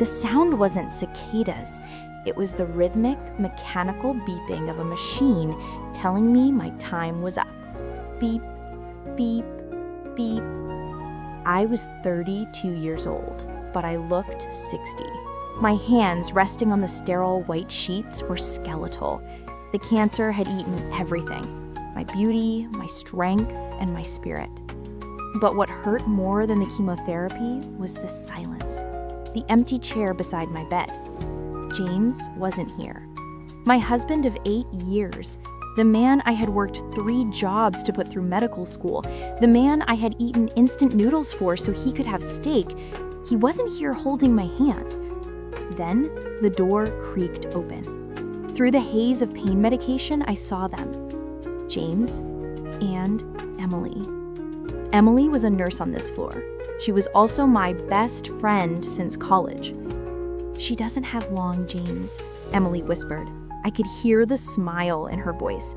The sound wasn't cicadas. It was the rhythmic, mechanical beeping of a machine telling me my time was up. Beep, beep, beep. I was 32 years old, but I looked 60. My hands resting on the sterile white sheets were skeletal. The cancer had eaten everything: my beauty, my strength, and my spirit. But what hurt more than the chemotherapy was the silence, the empty chair beside my bed. James wasn't here. My husband of 8 years, the man I had worked 3 jobs to put through medical school, the man I had eaten instant noodles for so he could have steak, he wasn't here holding my hand. Then the door creaked open. Through the haze of pain medication, I saw them. James and Emily. Emily was a nurse on this floor. She was also my best friend since college. "She doesn't have long, James," Emily whispered. I could hear the smile in her voice.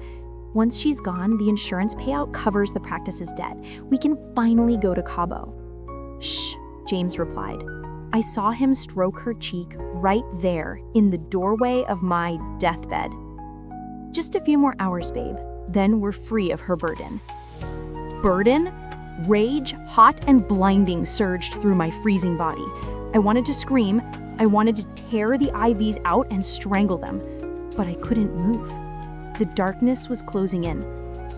"Once she's gone, the insurance payout covers the practice's debt. We can finally go to Cabo." "Shh," James replied. I saw him stroke her cheek right there in the doorway of my deathbed. "Just a few more hours, babe. Then we're free of her burden." Burden? Rage, hot and blinding, surged through my freezing body. I wanted to scream. I wanted to tear the IVs out and strangle them. But I couldn't move. The darkness was closing in.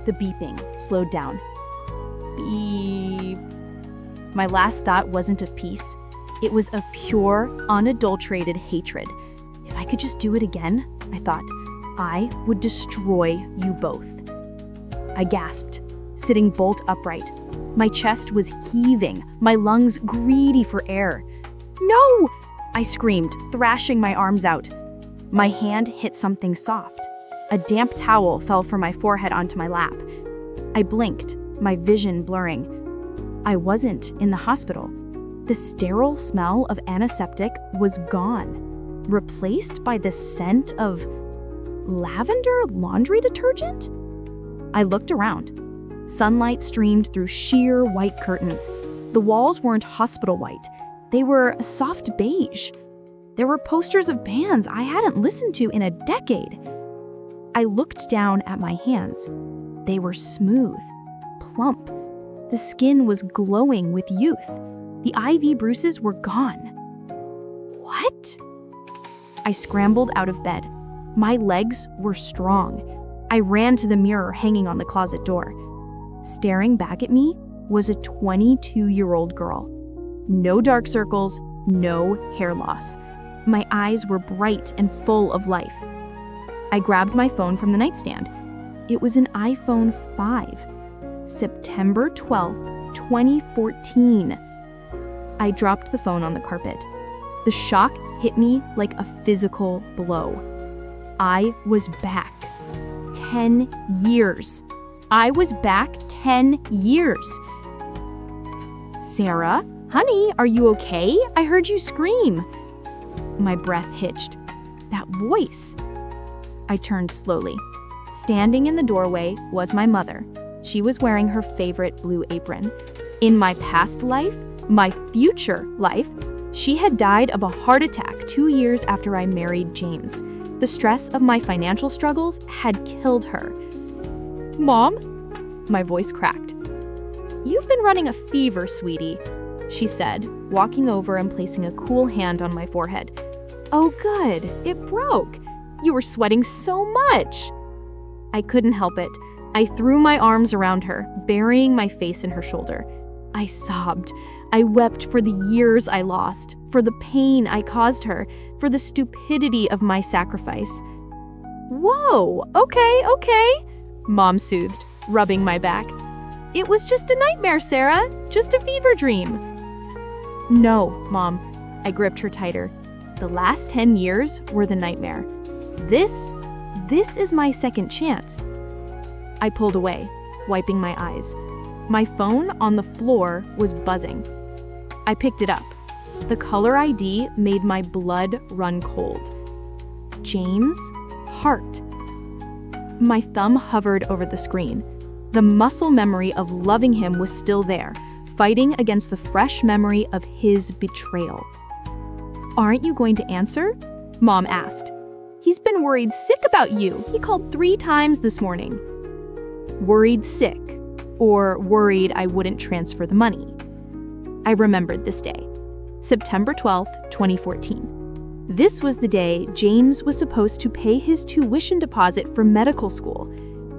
The beeping slowed down. Beep. My last thought wasn't of peace. It was of pure, unadulterated hatred. If I could just do it again, I thought, I would destroy you both. I gasped, sitting bolt upright. My chest was heaving, my lungs greedy for air. "No!" I screamed, thrashing my arms out. My hand hit something soft. A damp towel fell from my forehead onto my lap. I blinked, my vision blurring. I wasn't in the hospital. The sterile smell of antiseptic was gone, replaced by the scent of lavender laundry detergent? I looked around. Sunlight streamed through sheer white curtains. The walls weren't hospital white. They were a soft beige. There were posters of bands I hadn't listened to in a decade. I looked down at my hands. They were smooth, plump. The skin was glowing with youth. The IV bruises were gone. What? I scrambled out of bed. My legs were strong. I ran to the mirror hanging on the closet door. Staring back at me was a 22-year-old girl. No dark circles, no hair loss. My eyes were bright and full of life. I grabbed my phone from the nightstand. It was an iPhone 5. September 12th, 2014. I dropped the phone on the carpet. The shock hit me like a physical blow. I was back. 10 years. I was back 10 years. "Sarah, honey, are you okay? I heard you scream." My breath hitched. That voice. I turned slowly. Standing in the doorway was my mother. She was wearing her favorite blue apron. In my past life, my future life, she had died of a heart attack 2 years after I married James. The stress of my financial struggles had killed her. "Mom?" My voice cracked. "You've been running a fever, sweetie," she said, walking over and placing a cool hand on my forehead. "Oh, good. It broke. You were sweating so much." I couldn't help it. I threw my arms around her, burying my face in her shoulder. I sobbed. I wept for the years I lost, for the pain I caused her, for the stupidity of my sacrifice. "Whoa, okay," Mom soothed, rubbing my back. "It was just a nightmare, Sarah. Just a fever dream." "No, Mom." I gripped her tighter. "The last 10 years were the nightmare. This is my second chance." I pulled away, wiping my eyes. My phone on the floor was buzzing. I picked it up. The caller ID made my blood run cold. James Hart. My thumb hovered over the screen. The muscle memory of loving him was still there, fighting against the fresh memory of his betrayal. Aren't you going to answer? Mom asked. He's been worried sick about you. He called 3 times this morning. Worried sick, or worried I wouldn't transfer the money. I remembered this day, September 12th, 2014. This was the day James was supposed to pay his tuition deposit for medical school.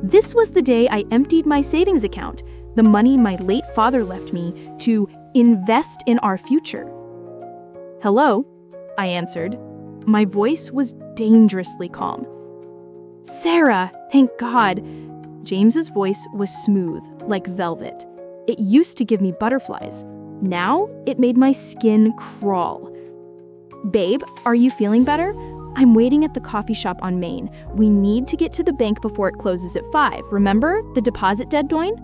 This was the day I emptied my savings account, the money my late father left me, to invest in our future. Hello, I answered. My voice was dangerously calm. Sarah, thank God. James's voice was smooth, like velvet. It used to give me butterflies. Now, it made my skin crawl. Babe, are you feeling better? I'm waiting at the coffee shop on Main. We need to get to the bank before it closes at 5. Remember the deposit deadline?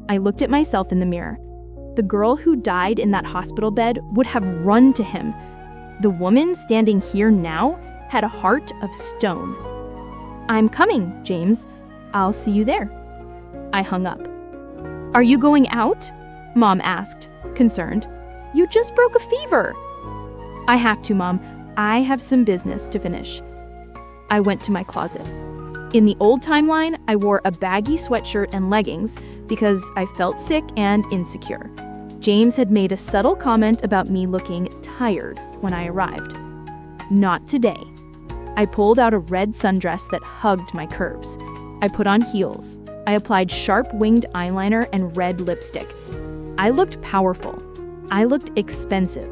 I looked at myself in the mirror. The girl who died in that hospital bed would have run to him. The woman standing here now had a heart of stone. I'm coming, James. I'll see you there. I hung up. Are you going out? Mom asked, concerned. You just broke a fever. I have to, Mom. I have some business to finish. I went to my closet. In the old timeline, I wore a baggy sweatshirt and leggings because I felt sick and insecure. James had made a subtle comment about me looking tired when I arrived. Not today. I pulled out a red sundress that hugged my curves. I put on heels. I applied sharp winged eyeliner and red lipstick. I looked powerful. I looked expensive.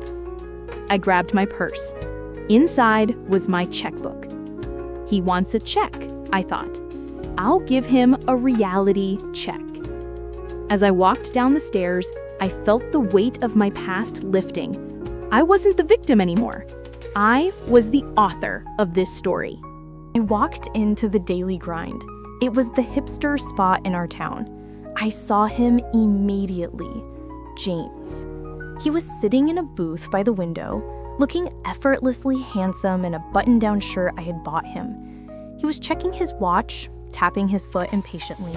I grabbed my purse. Inside was my checkbook. He wants a check, I thought. I'll give him a reality check. As I walked down the stairs, I felt the weight of my past lifting. I wasn't the victim anymore. I was the author of this story. I walked into the daily grind. It was the hipster spot in our town. I saw him immediately. James. He was sitting in a booth by the window, looking effortlessly handsome in a button-down shirt I had bought him. He was checking his watch, tapping his foot impatiently.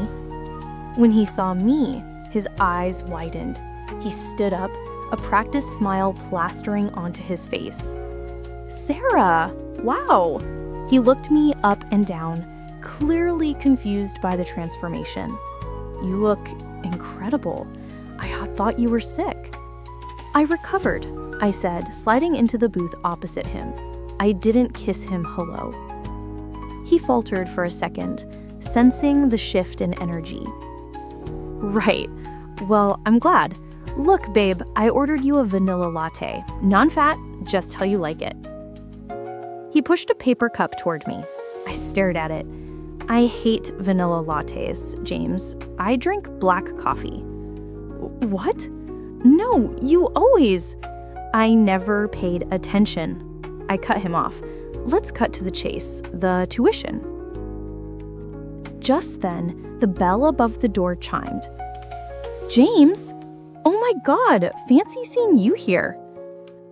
When he saw me, his eyes widened. He stood up, a practiced smile plastering onto his face. Sarah, wow! He looked me up and down, clearly confused by the transformation. You look incredible. I thought you were sick. I recovered, I said, sliding into the booth opposite him. I didn't kiss him hello. He faltered for a second, sensing the shift in energy. Right. Well, I'm glad. Look, babe, I ordered you a vanilla latte. Non-fat, just how you like it. He pushed a paper cup toward me. I stared at it. I hate vanilla lattes, James. I drink black coffee. What? No, you always... I never paid attention. I cut him off. Let's cut to the chase, the tuition. Just then, the bell above the door chimed. James? Oh my God, fancy seeing you here.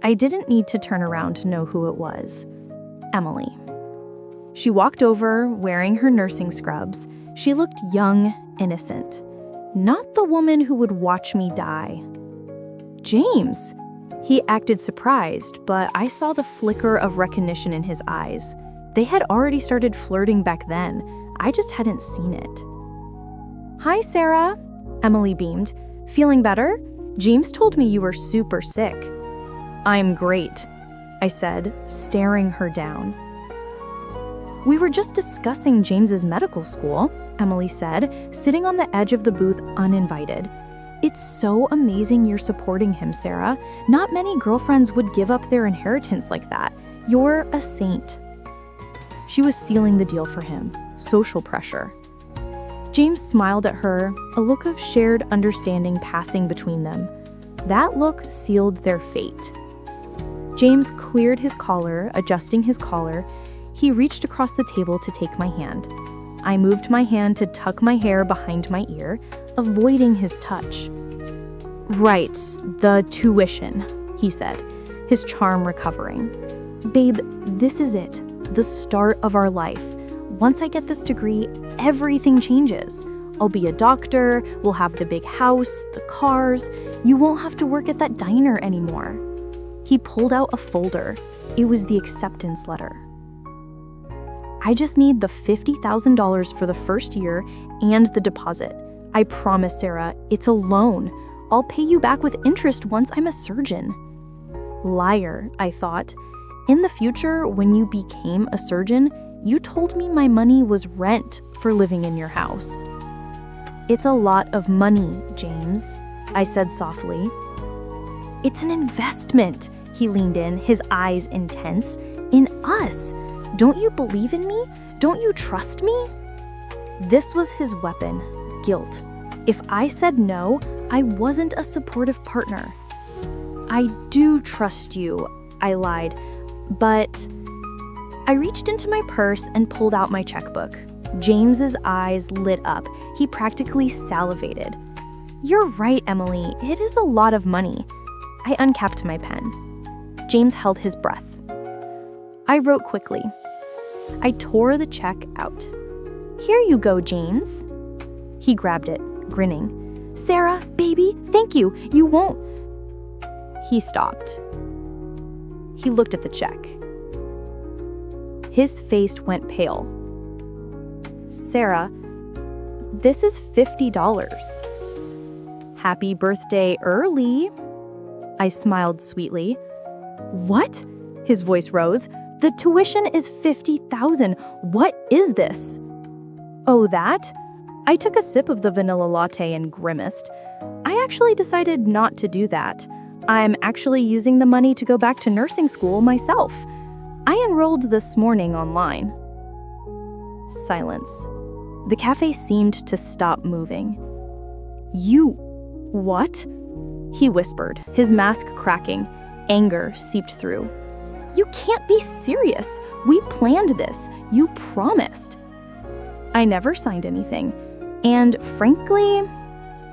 I didn't need to turn around to know who it was. Emily. She walked over, wearing her nursing scrubs. She looked young, innocent. Not the woman who would watch me die. James. He acted surprised, but I saw the flicker of recognition in his eyes. They had already started flirting back then. I just hadn't seen it. Hi, Sarah. Emily beamed. Feeling better? James told me you were super sick. I'm great, I said, staring her down. We were just discussing James's medical school, Emily said, sitting on the edge of the booth uninvited. It's so amazing you're supporting him, Sarah. Not many girlfriends would give up their inheritance like that. You're a saint. She was sealing the deal for him. Social pressure. James smiled at her, a look of shared understanding passing between them. That look sealed their fate. James cleared his collar, adjusting his collar. He reached across the table to take my hand. I moved my hand to tuck my hair behind my ear, avoiding his touch. Right, the tuition, he said, his charm recovering. Babe, this is it, the start of our life. Once I get this degree, everything changes. I'll be a doctor, we'll have the big house, the cars. You won't have to work at that diner anymore. He pulled out a folder. It was the acceptance letter. I just need the $50,000 for the first year and the deposit. I promise, Sarah, it's a loan. I'll pay you back with interest once I'm a surgeon. Liar, I thought. In the future, when you became a surgeon, you told me my money was rent for living in your house. It's a lot of money, James, I said softly. It's an investment, he leaned in, his eyes intense. In us. Don't you believe in me? Don't you trust me? This was his weapon, guilt. If I said no, I wasn't a supportive partner. I do trust you, I lied, but I reached into my purse and pulled out my checkbook. James's eyes lit up. He practically salivated. You're right, Emily. It is a lot of money. I uncapped my pen. James held his breath. I wrote quickly. I tore the check out. Here you go, James. He grabbed it, grinning. Sarah, baby, thank you. You won't. He stopped. He looked at the check. His face went pale. Sarah, this is $50. Happy birthday early. I smiled sweetly. What? His voice rose. The tuition is $50,000. What is this? Oh, that? I took a sip of the vanilla latte and grimaced. I actually decided not to do that. I'm actually using the money to go back to nursing school myself. I enrolled this morning online. Silence. The cafe seemed to stop moving. You... what? He whispered, his mask cracking. Anger seeped through. You can't be serious. We planned this. You promised. I never signed anything. And frankly,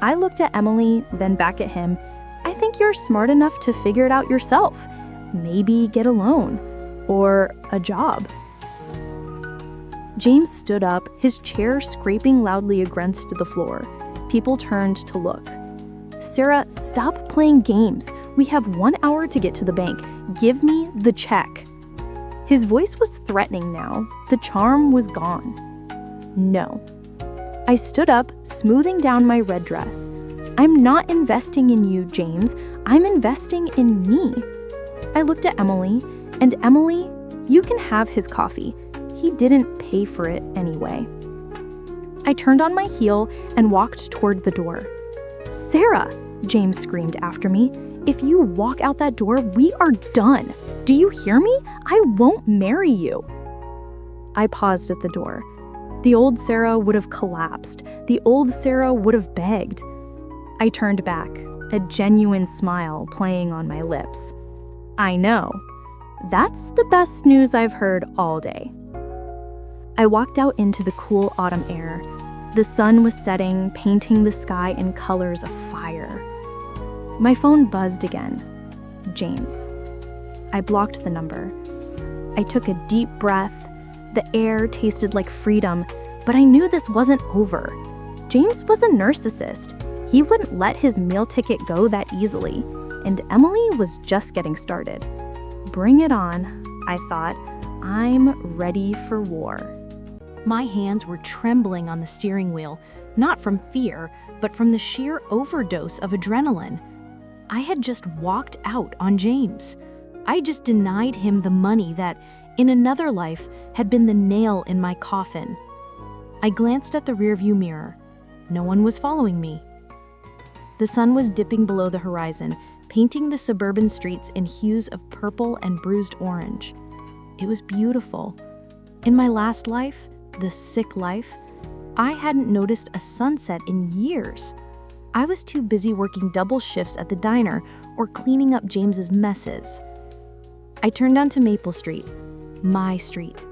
I looked at Emily, then back at him. I think you're smart enough to figure it out yourself. Maybe get a loan. Or a job. James stood up, his chair scraping loudly against the floor. People turned to look. Sarah, stop playing games. We have 1 hour to get to the bank. Give me the check. His voice was threatening now. The charm was gone. No. I stood up, smoothing down my red dress. I'm not investing in you, James. I'm investing in me. I looked at Emily, and Emily, you can have his coffee. He didn't pay for it anyway. I turned on my heel and walked toward the door. Sarah, James screamed after me. If you walk out that door, we are done. Do you hear me? I won't marry you. I paused at the door. The old Sarah would have collapsed. The old Sarah would have begged. I turned back, a genuine smile playing on my lips. I know. That's the best news I've heard all day. I walked out into the cool autumn air. The sun was setting, painting the sky in colors of fire. My phone buzzed again. James. I blocked the number. I took a deep breath. The air tasted like freedom, but I knew this wasn't over. James was a narcissist. He wouldn't let his meal ticket go that easily, and Emily was just getting started. Bring it on, I thought. I'm ready for war. My hands were trembling on the steering wheel, not from fear, but from the sheer overdose of adrenaline. I had just walked out on James. I just denied him the money that, in another life, had been the nail in my coffin. I glanced at the rearview mirror. No one was following me. The sun was dipping below the horizon, painting the suburban streets in hues of purple and bruised orange. It was beautiful. In my last life, the sick life, I hadn't noticed a sunset in years. I was too busy working double shifts at the diner or cleaning up James's messes. I turned onto Maple Street, my street.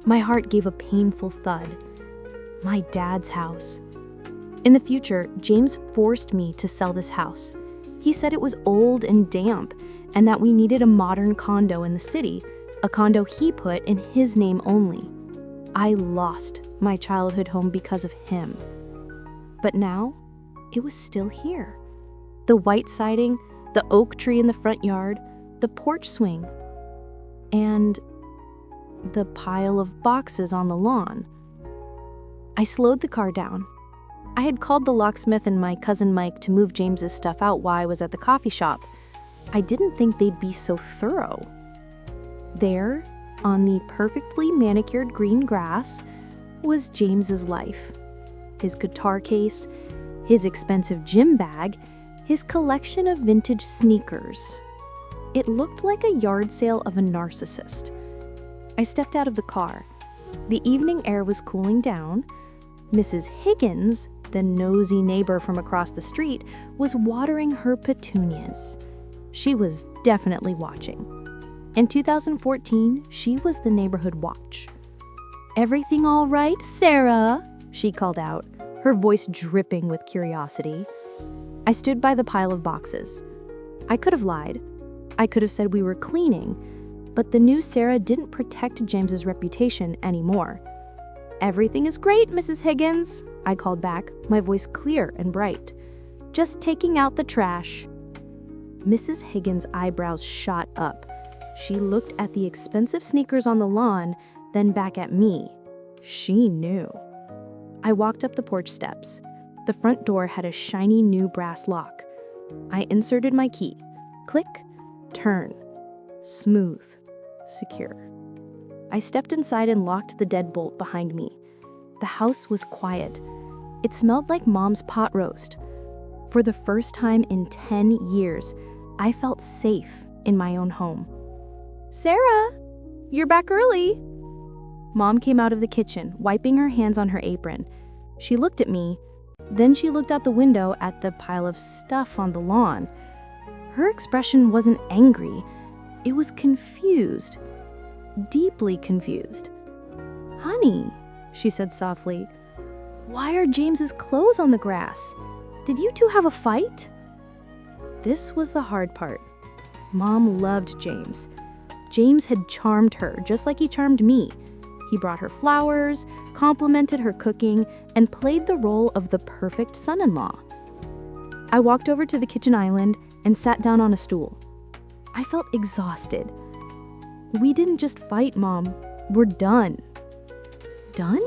My heart gave a painful thud. My dad's house. In the future, James forced me to sell this house. He said it was old and damp, and that we needed a modern condo in the city, a condo he put in his name only. I lost my childhood home because of him. But now, it was still here. The white siding, the oak tree in the front yard, the porch swing, and the pile of boxes on the lawn. I slowed the car down. I had called the locksmith and my cousin Mike to move James's stuff out while I was at the coffee shop. I didn't think they'd be so thorough. There, on the perfectly manicured green grass, was James's life. His guitar case, his expensive gym bag, his collection of vintage sneakers. It looked like a yard sale of a narcissist. I stepped out of the car. The evening air was cooling down. Mrs. Higgins, the nosy neighbor from across the street, was watering her petunias. She was definitely watching. In 2014, she was the neighborhood watch. "Everything all right, Sarah?" she called out, her voice dripping with curiosity. I stood by the pile of boxes. I could have lied. I could have said we were cleaning, but the new Sarah didn't protect James's reputation anymore. "Everything is great, Mrs. Higgins," I called back, my voice clear and bright. "Just taking out the trash." Mrs. Higgins' eyebrows shot up. She looked at the expensive sneakers on the lawn, then back at me. She knew. I walked up the porch steps. The front door had a shiny new brass lock. I inserted my key. Click, turn. Smooth, secure. I stepped inside and locked the deadbolt behind me. The house was quiet. It smelled like Mom's pot roast. For the first time in 10 years, I felt safe in my own home. "Sarah, you're back early." Mom came out of the kitchen, wiping her hands on her apron. She looked at me, then she looked out the window at the pile of stuff on the lawn. Her expression wasn't angry. It was confused, deeply confused. "Honey," she said softly, "why are James's clothes on the grass? Did you two have a fight?" This was the hard part. Mom loved James. James had charmed her just like he charmed me. He brought her flowers, complimented her cooking, and played the role of the perfect son-in-law. I walked over to the kitchen island and sat down on a stool. I felt exhausted. "We didn't just fight, Mom. We're done." "Done?"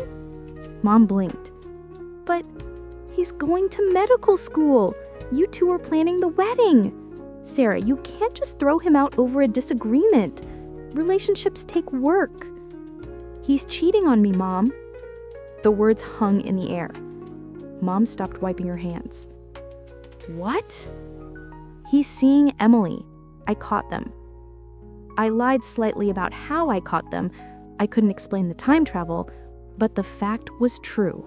Mom blinked. "But he's going to medical school. You two are planning the wedding. Sarah, you can't just throw him out over a disagreement. Relationships take work." "He's cheating on me, Mom." The words hung in the air. Mom stopped wiping her hands. "What?" "He's seeing Emily. I caught them." I lied slightly about how I caught them. I couldn't explain the time travel, but the fact was true.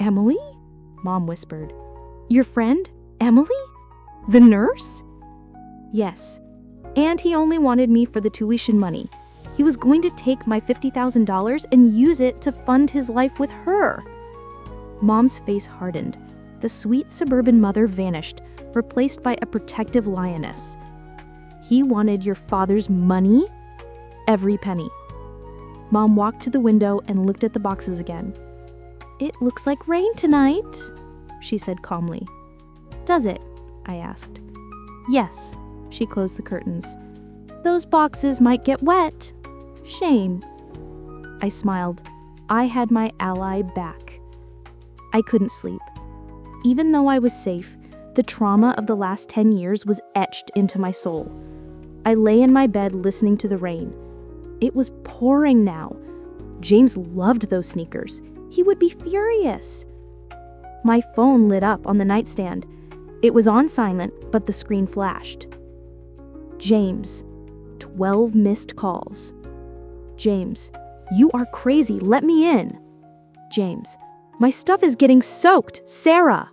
"Emily?" Mom whispered. "Your friend, Emily? The nurse?" "Yes. And he only wanted me for the tuition money. He was going to take my $50,000 and use it to fund his life with her." Mom's face hardened. The sweet suburban mother vanished, replaced by a protective lioness. "He wanted your father's money?" "Every penny." Mom walked to the window and looked at the boxes again. "It looks like rain tonight," she said calmly. "Does it?" I asked. "Yes." She closed the curtains. "Those boxes might get wet. Shame." I smiled. I had my ally back. I couldn't sleep. Even though I was safe, the trauma of the last 10 years was etched into my soul. I lay in my bed listening to the rain. It was pouring now. James loved those sneakers. He would be furious. My phone lit up on the nightstand. It was on silent, but the screen flashed. James, 12 missed calls. James, "You are crazy, let me in." James, "My stuff is getting soaked, Sarah."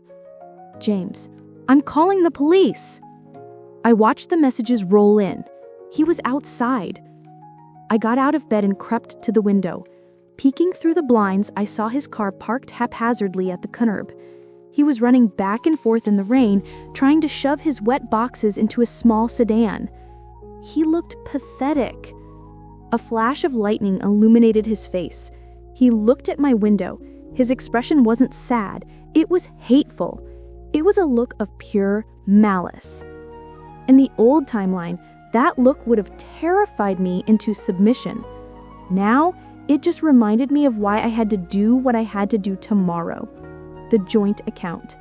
James, "I'm calling the police." I watched the messages roll in. He was outside. I got out of bed and crept to the window. Peeking through the blinds, I saw his car parked haphazardly at the curb. He was running back and forth in the rain, trying to shove his wet boxes into a small sedan. He looked pathetic. A flash of lightning illuminated his face. He looked at my window. His expression wasn't sad, it was hateful. It was a look of pure malice. In the old timeline, That look would have terrified me into submission. Now, it just reminded me of why I had to do what I had to do tomorrow. The joint account.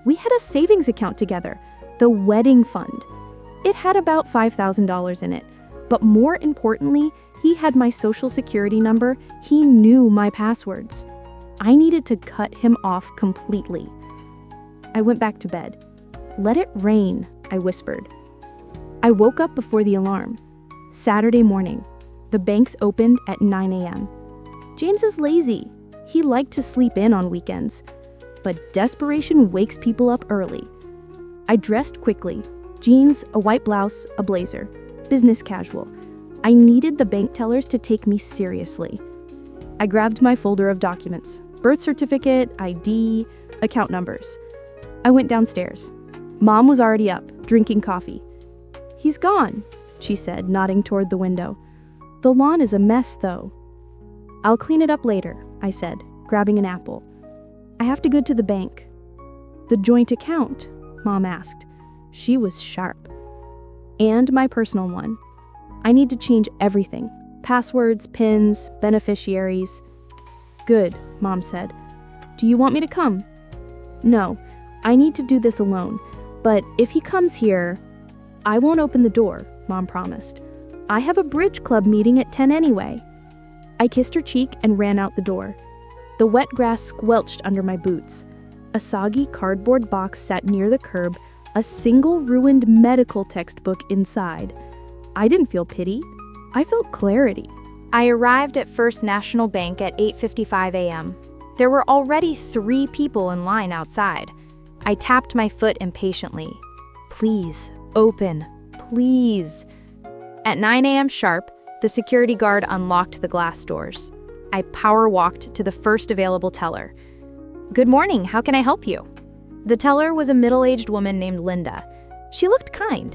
We had a savings account together, the wedding fund. It had about $5,000 in it, but more importantly, he had my social security number. He knew my passwords. I needed to cut him off completely. I went back to bed. "Let it rain," I whispered. I woke up before the alarm. Saturday morning. The banks opened at 9 a.m. James is lazy. He liked to sleep in on weekends. But desperation wakes people up early. I dressed quickly. Jeans, a white blouse, a blazer. Business casual. I needed the bank tellers to take me seriously. I grabbed my folder of documents. Birth certificate, ID, account numbers. I went downstairs. Mom was already up, drinking coffee. "He's gone," she said, nodding toward the window. "The lawn is a mess, though." "I'll clean it up later," I said, grabbing an apple. "I have to go to the bank." "The joint account?" Mom asked. She was sharp. "And my personal one. I need to change everything. Passwords, PINs, beneficiaries." "Good," Mom said. "Do you want me to come?" "No, I need to do this alone. But if he comes here..." "I won't open the door," Mom promised. "I have a bridge club meeting at 10 anyway." I kissed her cheek and ran out the door. The wet grass squelched under my boots. A soggy cardboard box sat near the curb, a single ruined medical textbook inside. I didn't feel pity. I felt clarity. I arrived at First National Bank at 8:55 a.m. There were already 3 people in line outside. I tapped my foot impatiently. "Please, open, please." At 9 a.m. sharp, the security guard unlocked the glass doors. I power walked to the first available teller. "Good morning, how can I help you?" The teller was a middle-aged woman named Linda. She looked kind.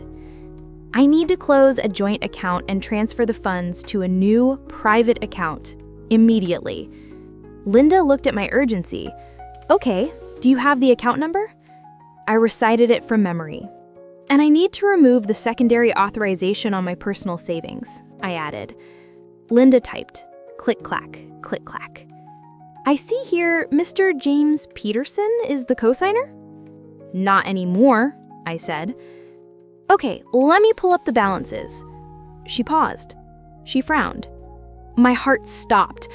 "I need to close a joint account and transfer the funds to a new private account immediately." Linda looked at my urgency. "Okay, do you have the account number?" I recited it from memory. "And I need to remove the secondary authorization on my personal savings," I added. Linda typed, click-clack, click-clack. "I see here Mr. James Peterson is the cosigner?" "Not anymore," I said. "Okay, let me pull up the balances." She paused. She frowned. My heart stopped.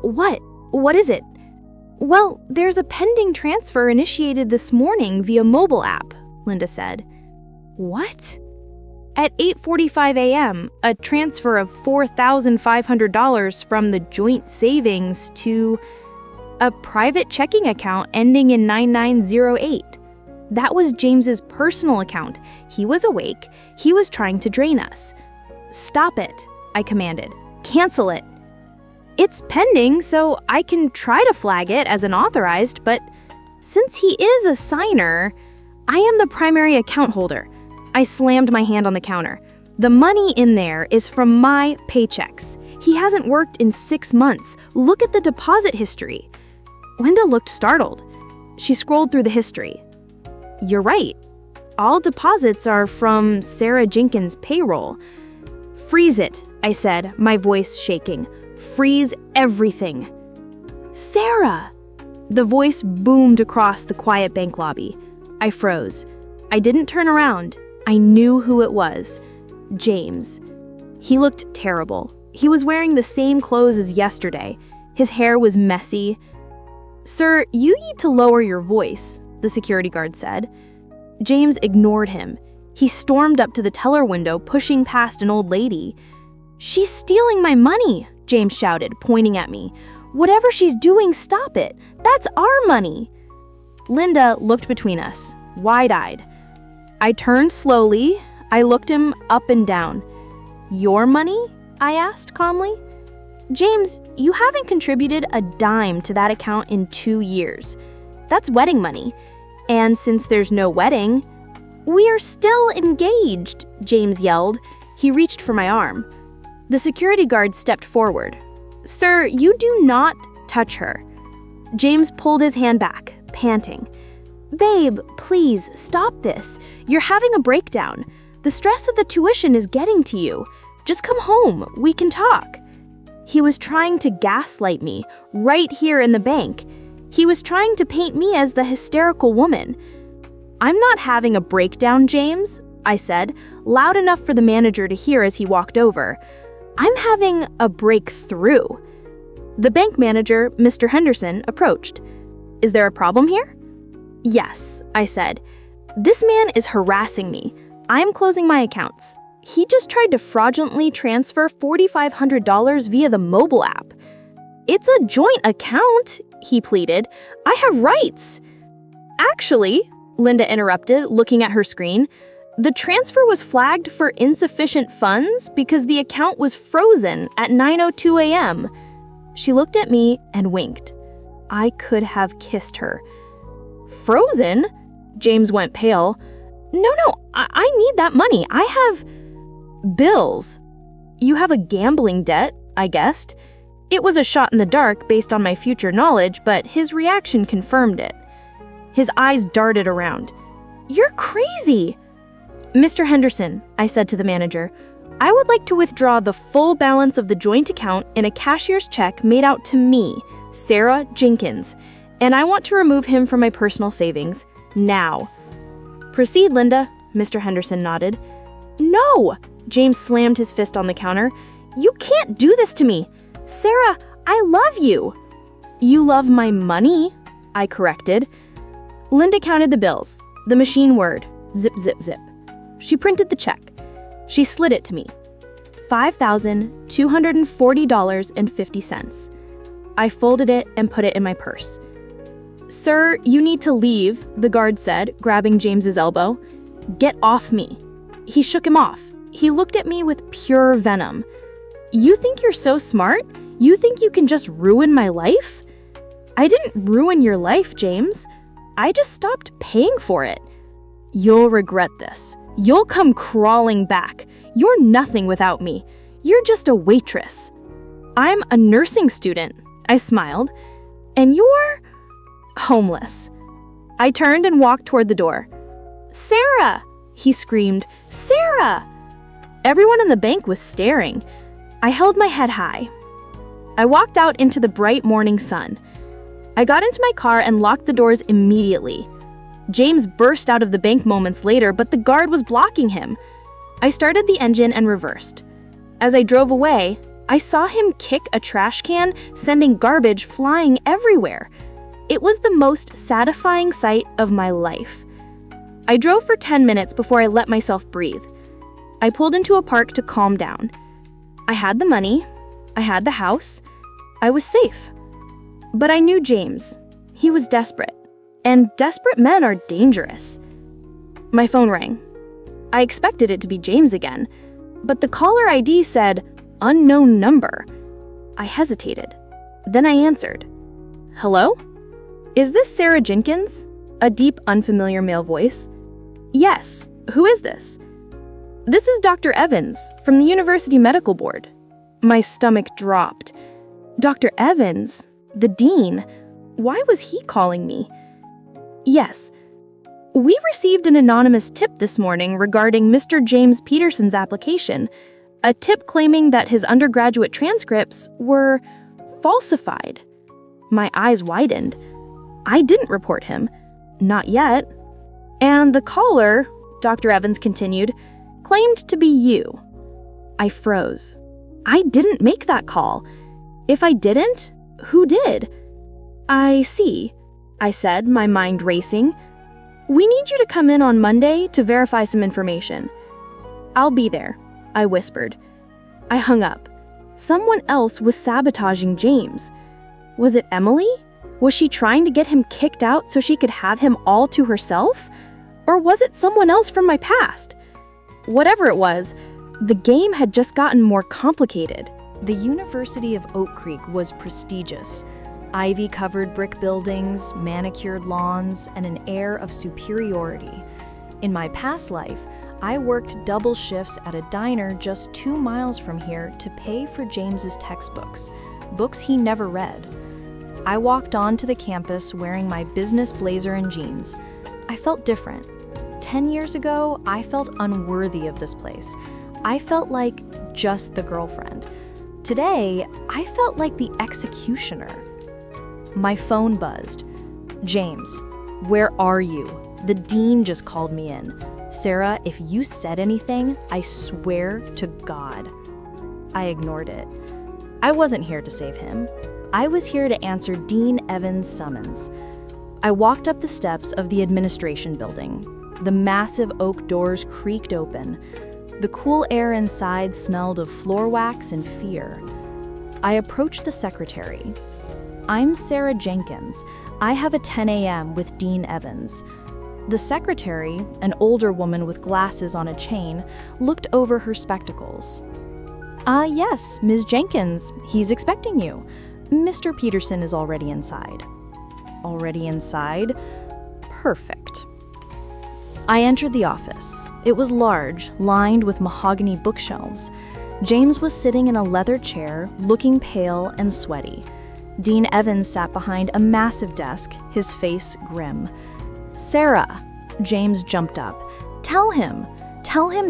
"What? What is it?" "Well, there's a pending transfer initiated this morning via mobile app," Linda said. "What?" At 8:45 a.m., a transfer of $4,500 from the joint savings to a private checking account ending in 9908. That was James's personal account. He was awake. He was trying to drain us. "Stop it," I commanded. "Cancel it." "It's pending, so I can try to flag it as unauthorized, but since he is a signer, I am the primary account holder." I slammed my hand on the counter. "The money in there is from my paychecks. He hasn't worked in 6 months. Look at the deposit history." Linda looked startled. She scrolled through the history. "You're right. All deposits are from Sarah Jenkins' payroll." "Freeze it," I said, my voice shaking. "Freeze everything." "Sarah!" The voice boomed across the quiet bank lobby. I froze. I didn't turn around. I knew who it was. James. He looked terrible. He was wearing the same clothes as yesterday. His hair was messy. "Sir, you need to lower your voice," the security guard said. James ignored him. He stormed up to the teller window, pushing past an old lady. "She's stealing my money," James shouted, pointing at me. "Whatever she's doing, stop it. That's our money." Linda looked between us, wide-eyed. I turned slowly. I looked him up and down. "Your money?" I asked calmly. "James, you haven't contributed a dime to that account in 2 years. That's wedding money. And since there's no wedding..." "We are still engaged," James yelled. He reached for my arm. The security guard stepped forward. "Sir, you do not touch her." James pulled his hand back, panting. "Babe, please, stop this. You're having a breakdown." The stress of the tuition is getting to you. Just come home. We can talk." He was trying to gaslight me right here in the bank. He was trying to paint me as the hysterical woman. "I'm not having a breakdown, James," I said, loud enough for the manager to hear as he walked over. "I'm having a breakthrough." The bank manager, Mr. Henderson, approached. "Is there a problem here?" "Yes," I said. "This man is harassing me. I'm closing my accounts. He just tried to fraudulently transfer $4,500 via the mobile app." "It's a joint account," he pleaded. "I have rights." "Actually," Linda interrupted, looking at her screen, "the transfer was flagged for insufficient funds because the account was frozen at 9:02 a.m. She looked at me and winked. I could have kissed her. "Frozen?" James went pale. No, I need that money. I have bills." "You have a gambling debt," I guessed. It was a shot in the dark based on my future knowledge, but his reaction confirmed it. His eyes darted around. "You're crazy!" "Mr. Henderson," I said to the manager, "I would like to withdraw the full balance of the joint account in a cashier's check made out to me, Sarah Jenkins, and I want to remove him from my personal savings, now." "Proceed, Linda," Mr. Henderson nodded. "No!" James slammed his fist on the counter. "You can't do this to me! Sarah, I love you!" "You love my money," I corrected. Linda counted the bills, the machine word, zip, zip, zip. She printed the check. She slid it to me. $5,240.50. I folded it and put it in my purse. "Sir, you need to leave," the guard said, grabbing James's elbow. "Get off me." He shook him off. He looked at me with pure venom. "You think you're so smart? You think you can just ruin my life?" "I didn't ruin your life, James. I just stopped paying for it." "You'll regret this. You'll come crawling back. You're nothing without me. You're just a waitress." "I'm a nursing student," I smiled. "And you're homeless." I turned and walked toward the door. "Sarah!" he screamed. "Sarah!" Everyone in the bank was staring. I held my head high. I walked out into the bright morning sun. I got into my car and locked the doors immediately. James burst out of the bank moments later, but the guard was blocking him. I started the engine and reversed. As I drove away, I saw him kick a trash can, sending garbage flying everywhere. It was the most satisfying sight of my life. I drove for 10 minutes before I let myself breathe. I pulled into a park to calm down. I had the money. I had the house. I was safe. But I knew James. He was desperate. And desperate men are dangerous. My phone rang. I expected it to be James again, but the caller ID said, "Unknown number." I hesitated. Then I answered. "Hello? Is this Sarah Jenkins?" A deep, unfamiliar male voice. "Yes. Who is this?" "This is Dr. Evans from the University Medical Board." My stomach dropped. Dr. Evans? The dean? Why was he calling me? "Yes. We received an anonymous tip this morning regarding Mr. James Peterson's application, a tip claiming that his undergraduate transcripts were falsified." My eyes widened. I didn't report him. Not yet. "And the caller," Dr. Evans continued, "claimed to be you." I froze. I didn't make that call. If I didn't, who did? "I see," I said, my mind racing. "We need you to come in on Monday to verify some information." "I'll be there," I whispered. I hung up. Someone else was sabotaging James. Was it Emily? Was she trying to get him kicked out so she could have him all to herself? Or was it someone else from my past? Whatever it was, the game had just gotten more complicated. The University of Oak Creek was prestigious. Ivy-covered brick buildings, manicured lawns, and an air of superiority. In my past life, I worked double shifts at a diner just 2 miles from here to pay for James's textbooks, books he never read. I walked onto the campus wearing my business blazer and jeans. I felt different, 10 years ago, I felt unworthy of this place. I felt like just the girlfriend. Today, I felt like the executioner. My phone buzzed. "James, where are you? The dean just called me in. Sarah, if you said anything, I swear to God." I ignored it. I wasn't here to save him. I was here to answer Dean Evans' summons. I walked up the steps of the administration building. The massive oak doors creaked open. The cool air inside smelled of floor wax and fear. I approached the secretary. "I'm Sarah Jenkins. I have a 10 a.m. with Dean Evans." The secretary, an older woman with glasses on a chain, looked over her spectacles. Yes, Ms. Jenkins. He's expecting you. Mr. Peterson is already inside." Already inside? Perfect. I entered the office. It was large, lined with mahogany bookshelves. James was sitting in a leather chair, looking pale and sweaty. Dean Evans sat behind a massive desk, his face grim. "Sarah," James jumped up. Tell him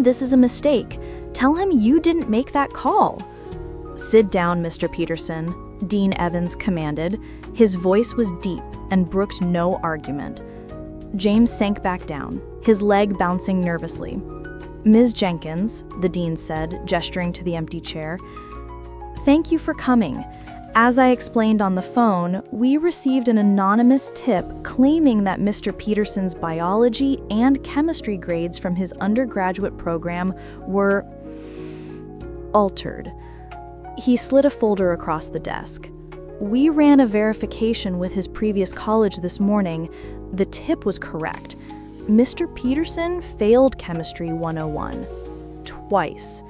this is a mistake. Tell him you didn't make that call." "Sit down, Mr. Peterson," Dean Evans commanded. His voice was deep and brooked no argument. James sank back down, his leg bouncing nervously. "Ms. Jenkins," the dean said, gesturing to the empty chair, "thank you for coming. As I explained on the phone, we received an anonymous tip claiming that Mr. Peterson's biology and chemistry grades from his undergraduate program were altered." He slid a folder across the desk. "We ran a verification with his previous college this morning. The tip was correct. Mr. Peterson failed Chemistry 101 twice.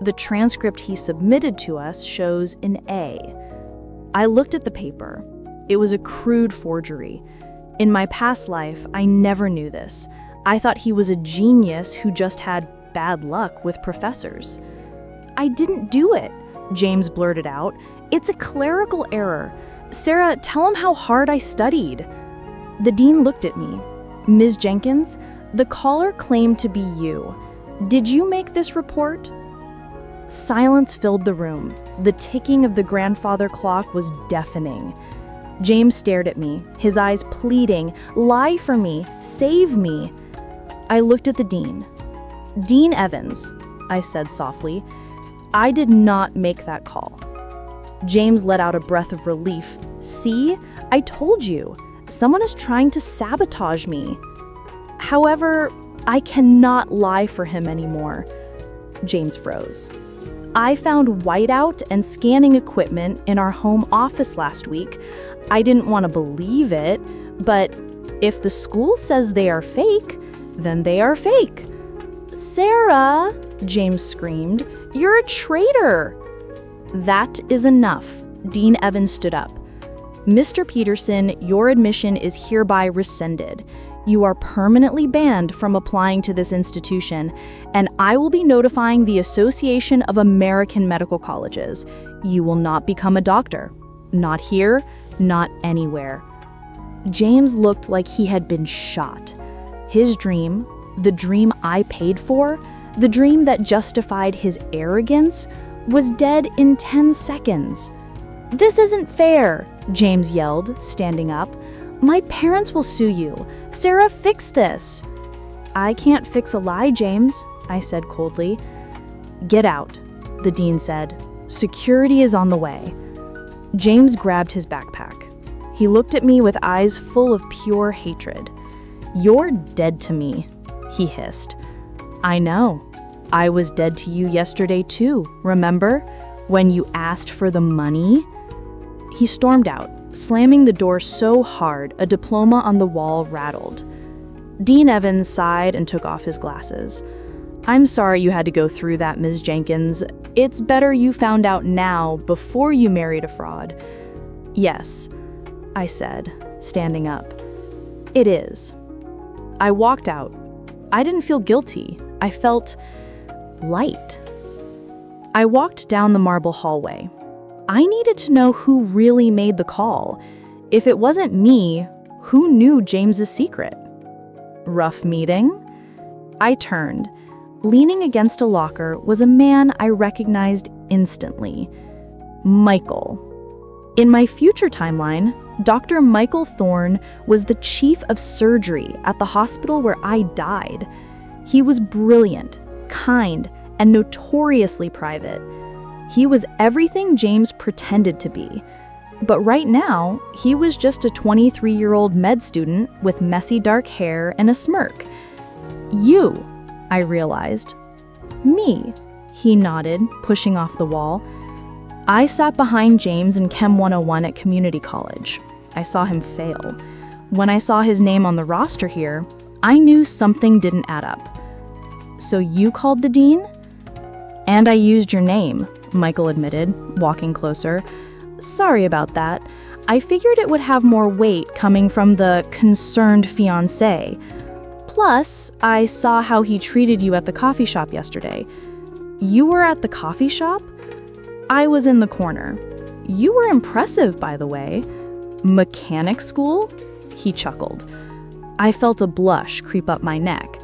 The transcript he submitted to us shows an A." I looked at the paper. It was a crude forgery. In my past life, I never knew this. I thought he was a genius who just had bad luck with professors. "I didn't do it," James blurted out. "It's a clerical error. Sarah, tell him how hard I studied." The dean looked at me. "Ms. Jenkins, the caller claimed to be you. Did you make this report?" Silence filled the room. The ticking of the grandfather clock was deafening. James stared at me, his eyes pleading, "Lie for me, save me." I looked at the dean. "Dean Evans," I said softly, "I did not make that call." James let out a breath of relief. "See? I told you. Someone is trying to sabotage me. However, I cannot lie for him anymore." James froze. "I found whiteout and scanning equipment in our home office last week. I didn't want to believe it, but if the school says they are fake, then they are fake." "Sarah," James screamed, "you're a traitor." "That is enough." Dean Evans stood up. "Mr. Peterson, your admission is hereby rescinded. You are permanently banned from applying to this institution, and I will be notifying the Association of American Medical Colleges. You will not become a doctor. Not here, not anywhere." James looked like he had been shot. His dream, the dream I paid for, the dream that justified his arrogance, was dead in 10 seconds. "This isn't fair," James yelled, standing up. "My parents will sue you. Sarah, fix this." "I can't fix a lie, James," I said coldly. "Get out," the dean said. "Security is on the way." James grabbed his backpack. He looked at me with eyes full of pure hatred. "You're dead to me," he hissed. "I know. I was dead to you yesterday too, remember? When you asked for the money?" He stormed out, slamming the door so hard a diploma on the wall rattled. Dean Evans sighed and took off his glasses. "I'm sorry you had to go through that, Ms. Jenkins. It's better you found out now before you married a fraud." "Yes," I said, standing up. "It is." I walked out. I didn't feel guilty. I felt light. I walked down the marble hallway. I needed to know who really made the call. If it wasn't me, who knew James's secret? Rough meeting? I turned. Leaning against a locker was a man I recognized instantly. Michael. In my future timeline, Dr. Michael Thorne was the chief of surgery at the hospital where I died. He was brilliant, kind, and notoriously private. He was everything James pretended to be. But right now, he was just a 23-year-old med student with messy dark hair and a smirk. You, I realized. Me, he nodded, pushing off the wall. I sat behind James in Chem 101 at community college. I saw him fail. When I saw his name on the roster here, I knew something didn't add up. So you called the dean? And I used your name, Michael admitted, walking closer. Sorry about that. I figured it would have more weight coming from the concerned fiancé. Plus, I saw how he treated you at the coffee shop yesterday. You were at the coffee shop? I was in the corner. You were impressive, by the way. Mechanic school? He chuckled. I felt a blush creep up my neck.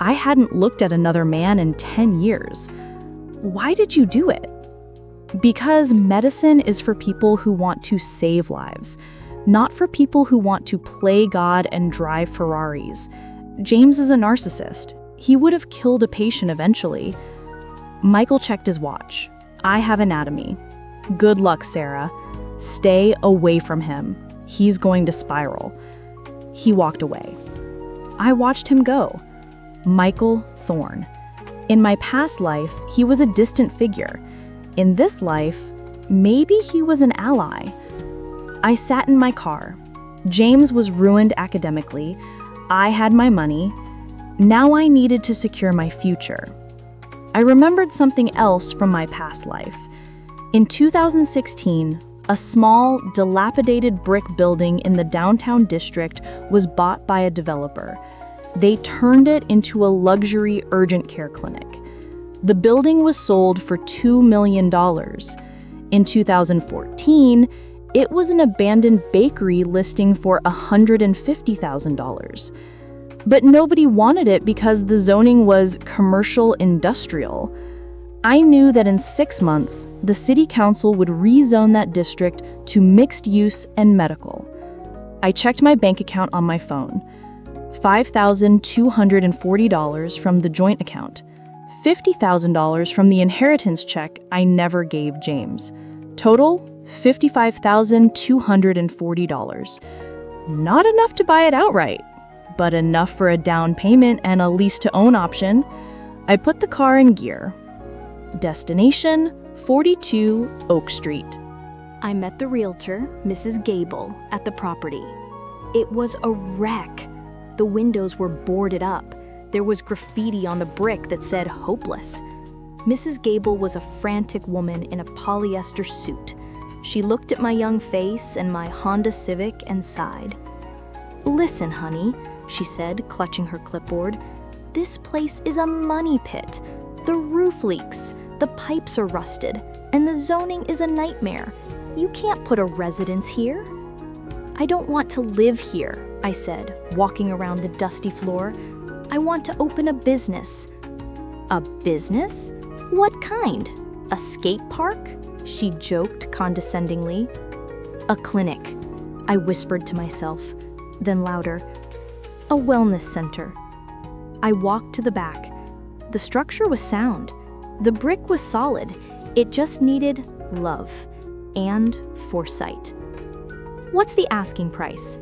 I hadn't looked at another man in 10 years. Why did you do it? Because medicine is for people who want to save lives, not for people who want to play God and drive Ferraris. James is a narcissist. He would have killed a patient eventually. Michael checked his watch. I have anatomy. Good luck, Sarah. Stay away from him. He's going to spiral. He walked away. I watched him go. Michael Thorne. In my past life, he was a distant figure. In this life, maybe he was an ally. I sat in my car. James was ruined academically. I had my money. Now I needed to secure my future. I remembered something else from my past life. In 2016, a small, dilapidated brick building in the downtown district was bought by a developer. They turned it into a luxury urgent care clinic. The building was sold for $2 million. In 2014, it was an abandoned bakery listing for $150,000. But nobody wanted it because the zoning was commercial industrial. I knew that in 6 months, the city council would rezone that district to mixed use and medical. I checked my bank account on my phone. $5,240 from the joint account. $50,000 from the inheritance check I never gave James. Total, $55,240. Not enough to buy it outright, but enough for a down payment and a lease-to-own option. I put the car in gear. Destination, 42 Oak Street. I met the realtor, Mrs. Gable, at the property. It was a wreck. The windows were boarded up. There was graffiti on the brick that said hopeless. Mrs. Gable was a frantic woman in a polyester suit. She looked at my young face and my Honda Civic and sighed. "Listen, honey," she said, clutching her clipboard. "This place is a money pit. The roof leaks, the pipes are rusted, and the zoning is a nightmare. You can't put a residence here." "I don't want to live here," I said, walking around the dusty floor. "I want to open a business." "A business? What kind? A skate park?" she joked condescendingly. "A clinic," I whispered to myself, then louder. "A wellness center." I walked to the back. The structure was sound. The brick was solid. It just needed love and foresight. "What's the asking price?"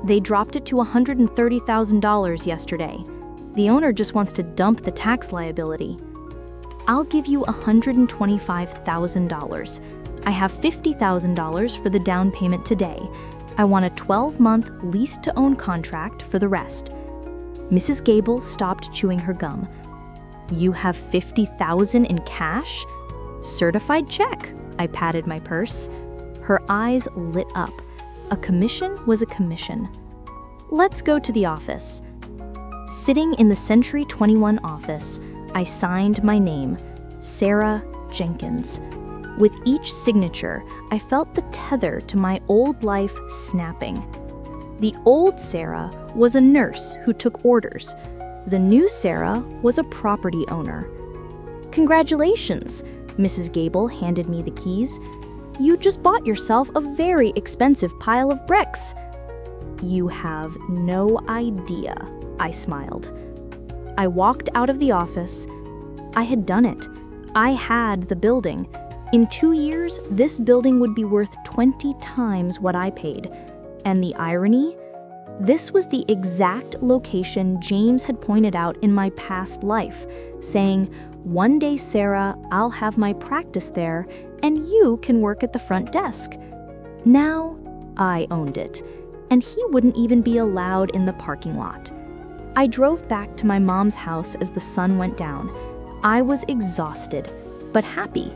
"They dropped it to $130,000 yesterday. The owner just wants to dump the tax liability." "I'll give you $125,000. I have $50,000 for the down payment today. I want a 12-month lease-to-own contract for the rest." Mrs. Gable stopped chewing her gum. "You have $50,000 in cash?" "Certified check." I patted my purse. Her eyes lit up. A commission was a commission. "Let's go to the office." Sitting in the Century 21 office, I signed my name, Sarah Jenkins. With each signature, I felt the tether to my old life snapping. The old Sarah was a nurse who took orders. The new Sarah was a property owner. "Congratulations," Mrs. Gable handed me the keys. "You just bought yourself a very expensive pile of bricks." "You have no idea," I smiled. I walked out of the office. I had done it. I had the building. In 2 years, this building would be worth 20 times what I paid. And the irony? This was the exact location James had pointed out in my past life, saying, "One day, Sarah, I'll have my practice there, and you can work at the front desk." Now, I owned it, and he wouldn't even be allowed in the parking lot. I drove back to my mom's house as the sun went down. I was exhausted, but happy.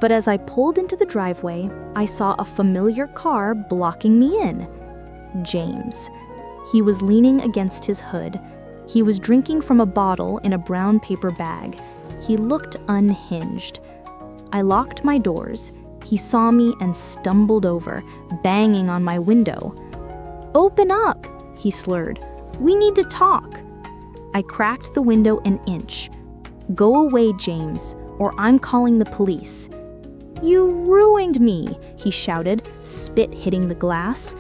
But as I pulled into the driveway, I saw a familiar car blocking me in. James. He was leaning against his hood. He was drinking from a bottle in a brown paper bag. He looked unhinged. I locked my doors. He saw me and stumbled over, banging on my window. "Open up," he slurred. "We need to talk." I cracked the window an inch. "Go away, James, or I'm calling the police." "You ruined me," he shouted, spit hitting the glass.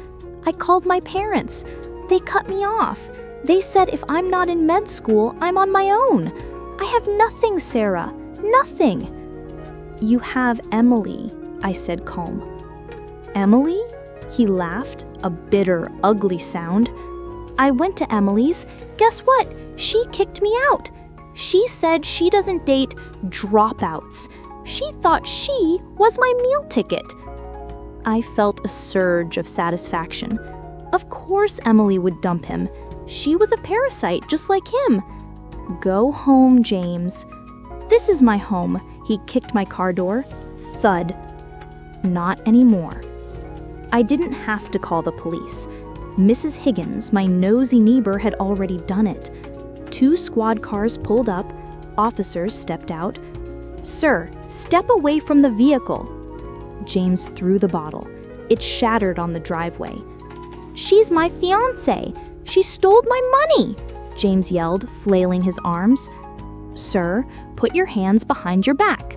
"I called my parents. They cut me off. They said if I'm not in med school, I'm on my own. I have nothing, Sarah, nothing." "You have Emily," I said calm. "Emily?" He laughed, a bitter, ugly sound. "I went to Emily's. Guess what? She kicked me out. She said she doesn't date dropouts. She thought she was my meal ticket." I felt a surge of satisfaction. Of course Emily would dump him. She was a parasite just like him. "Go home, James." "This is my home." He kicked my car door. Thud. Not anymore. I didn't have to call the police. Mrs. Higgins, my nosy neighbor, had already done it. 2 squad cars pulled up. Officers stepped out. "Sir, step away from the vehicle." James threw the bottle. It shattered on the driveway. "She's my fiancé. She stole my money," James yelled, flailing his arms. "Sir, put your hands behind your back."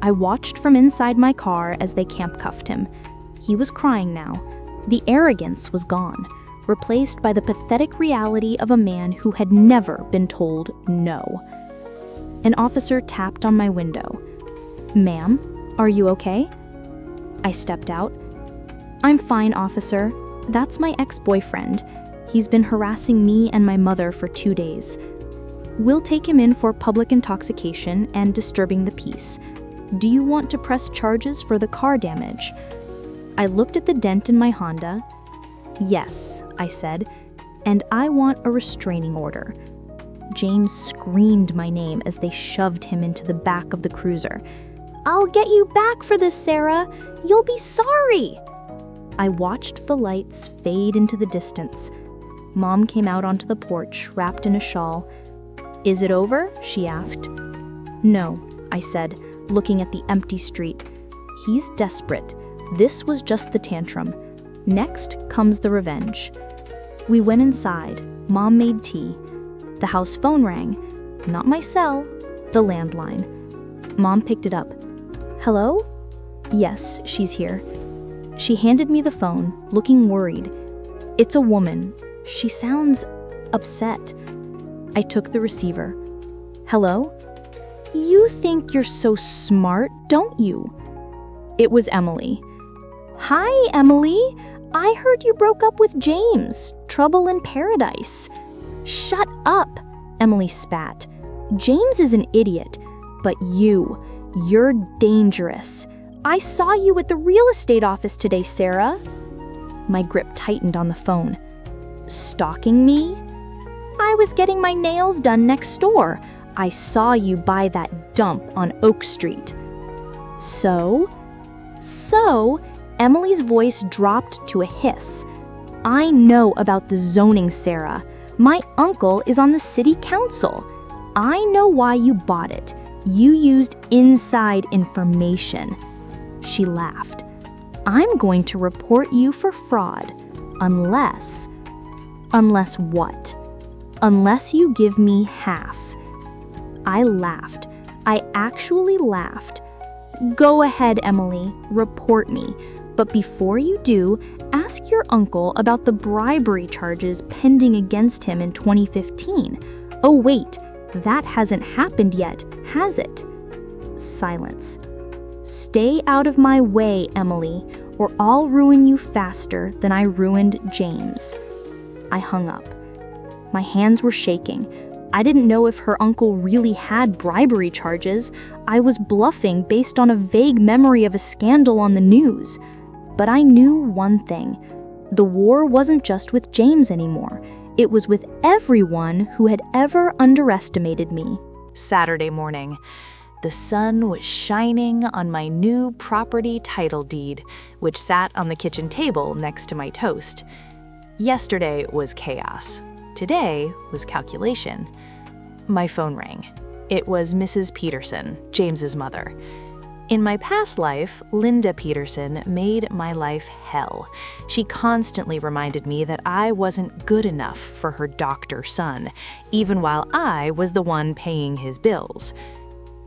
I watched from inside my car as they camp-cuffed him. He was crying now. The arrogance was gone, replaced by the pathetic reality of a man who had never been told no. An officer tapped on my window. "Ma'am, are you okay?" I stepped out. "I'm fine, officer. That's my ex-boyfriend. He's been harassing me and my mother for 2 days. We'll take him in for public intoxication and disturbing the peace. Do you want to press charges for the car damage?" I looked at the dent in my Honda. "Yes," I said, "and I want a restraining order." James screamed my name as they shoved him into the back of the cruiser. "I'll get you back for this, Sarah. You'll be sorry." I watched the lights fade into the distance. Mom came out onto the porch, wrapped in a shawl. "Is it over?" she asked. "No," I said, looking at the empty street. "He's desperate. This was just the tantrum. Next comes the revenge." We went inside. Mom made tea. The house phone rang. Not my cell, the landline. Mom picked it up. "Hello?" "Yes, she's here." She handed me the phone, looking worried. "It's a woman. She sounds upset." I took the receiver. "Hello?" "You think you're so smart, don't you?" It was Emily. "Hi, Emily. I heard you broke up with James. Trouble in paradise." "Shut up," Emily spat. "James is an idiot, but you're dangerous. I saw you at the real estate office today, Sarah." My grip tightened on the phone. "Stalking me?" "I was getting my nails done next door. I saw you buy that dump on Oak Street." So, Emily's voice dropped to a hiss. "I know about the zoning, Sarah. My uncle is on the city council. I know why you bought it. You used inside information." She laughed. "I'm going to report you for fraud. Unless what?" unless you give me half." I laughed. I actually laughed. "Go ahead, Emily, report me. But before you do, ask your uncle about the bribery charges pending against him in 2015. Oh wait, that hasn't happened yet, has it?" Silence. "Stay out of my way, Emily, or I'll ruin you faster than I ruined James." I hung up. My hands were shaking. I didn't know if her uncle really had bribery charges. I was bluffing based on a vague memory of a scandal on the news. But I knew one thing. The war wasn't just with James anymore. It was with everyone who had ever underestimated me. Saturday morning. The sun was shining on my new property title deed, which sat on the kitchen table next to my toast. Yesterday was chaos. Today was calculation. My phone rang. It was Mrs. Peterson, James's mother. In my past life, Linda Peterson made my life hell. She constantly reminded me that I wasn't good enough for her doctor son, even while I was the one paying his bills.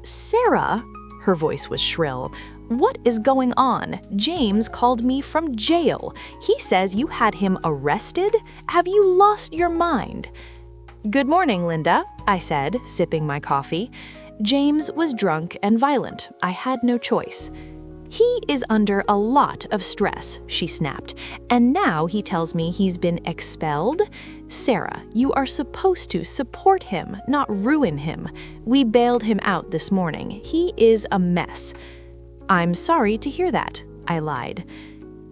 "Sarah," her voice was shrill, "what is going on? James called me from jail. He says you had him arrested? Have you lost your mind?" "Good morning, Linda," I said, sipping my coffee. James was drunk and violent. I had no choice. "He is under a lot of stress," she snapped, "and now he tells me he's been expelled? Sarah, you are supposed to support him, not ruin him. We bailed him out this morning. He is a mess." "I'm sorry to hear that," I lied.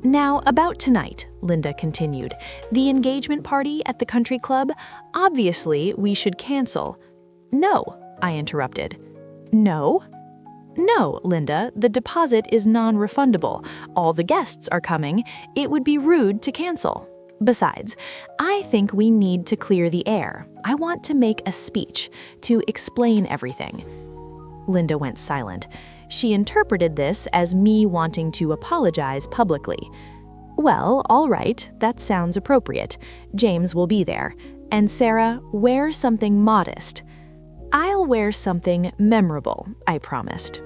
"Now, about tonight," Linda continued. "The engagement party at the country club? Obviously, we should cancel." "No," I interrupted. "No?" "No, Linda, the deposit is non-refundable. All the guests are coming. It would be rude to cancel. Besides, I think we need to clear the air. I want to make a speech to explain everything." Linda went silent. She interpreted this as me wanting to apologize publicly. "Well, all right, that sounds appropriate. James will be there. And Sarah, wear something modest." "I'll wear something memorable," I promised.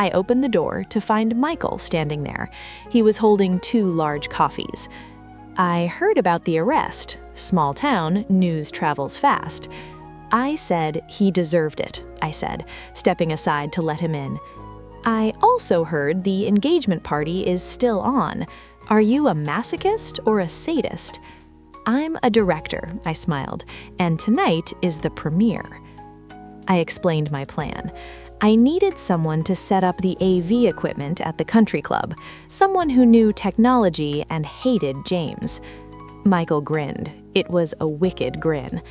I opened the door to find Michael standing there. He was holding 2 large coffees. "I heard about the arrest. Small town, news travels fast." I said he deserved it, I said, stepping aside to let him in. "I also heard the engagement party is still on. Are you a masochist or a sadist?" "I'm a director," I smiled, "and tonight is the premiere." I explained my plan. I needed someone to set up the AV equipment at the country club, someone who knew technology and hated James. Michael grinned. It was a wicked grin.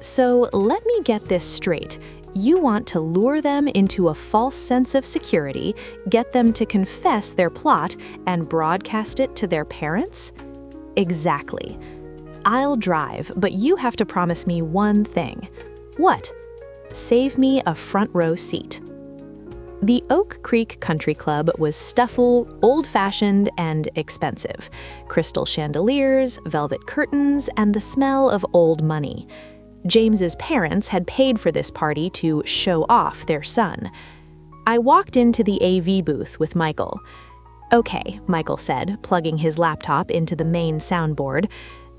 "So let me get this straight. You want to lure them into a false sense of security, get them to confess their plot, and broadcast it to their parents?" "Exactly. I'll drive, but you have to promise me one thing." "What?" "Save me a front row seat." The Oak Creek Country Club was stuffy, old-fashioned, and expensive. Crystal chandeliers, velvet curtains, and the smell of old money. James's parents had paid for this party to show off their son. I walked into the AV booth with Michael. "Okay," Michael said, plugging his laptop into the main soundboard.